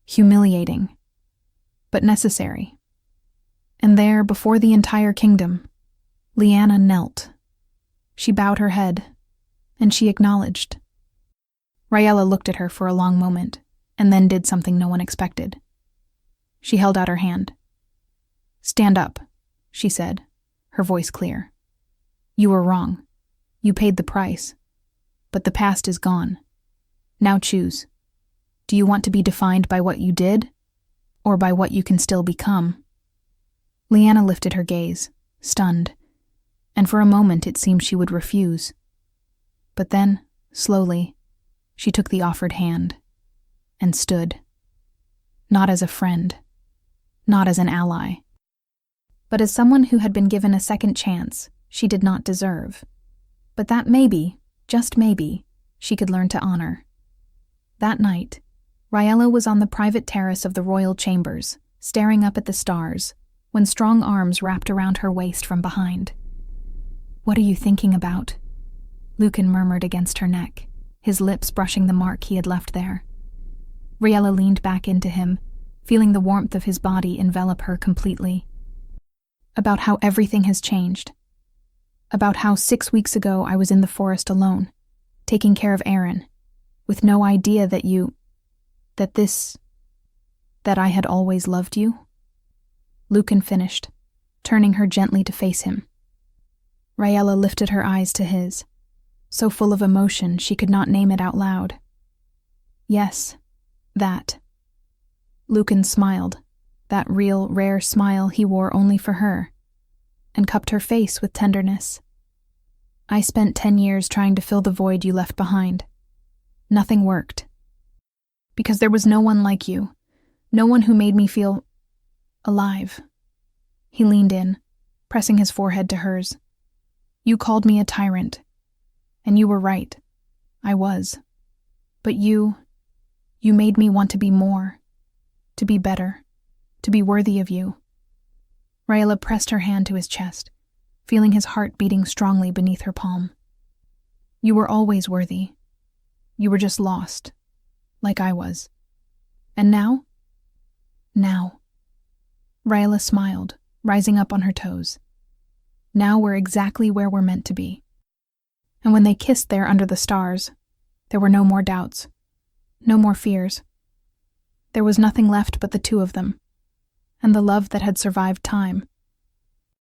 humiliating, but necessary. And there, before the entire kingdom, Lyanna knelt. She bowed her head, and she acknowledged. Raella looked at her for a long moment, and then did something no one expected. She held out her hand. "Stand up," she said, her voice clear. "You were wrong. You paid the price. But the past is gone. Now choose. Do you want to be defined by what you did, or by what you can still become?" Lyanna lifted her gaze, stunned, and for a moment it seemed she would refuse. But then, slowly, she took the offered hand, and stood. Not as a friend, not as an ally, but as someone who had been given a second chance she did not deserve, but that maybe, just maybe, she could learn to honor. That night, Raella was on the private terrace of the royal chambers, staring up at the stars, when strong arms wrapped around her waist from behind. "What are you thinking about?" Lucan murmured against her neck, his lips brushing the mark he had left there. Raella leaned back into him, feeling the warmth of his body envelop her completely. "About how everything has changed. About how 6 weeks ago I was in the forest alone, taking care of Aaron, with no idea that I had always loved you." Lucan finished, turning her gently to face him. Raella lifted her eyes to his, so full of emotion she could not name it out loud. "Yes, that." Lucan smiled, that real, rare smile he wore only for her, and cupped her face with tenderness. "I spent 10 years trying to fill the void you left behind. Nothing worked. Because there was no one like you, no one who made me feel alive." He leaned in, pressing his forehead to hers. "You called me a tyrant, and you were right. I was. But you made me want to be more, to be better, to be worthy of you." Raella pressed her hand to his chest, feeling his heart beating strongly beneath her palm. "You were always worthy. You were just lost, like I was. And now?" "Now." Raella smiled, rising up on her toes. "Now we're exactly where we're meant to be." And when they kissed there under the stars, there were no more doubts, no more fears. There was nothing left but the two of them, and the love that had survived time,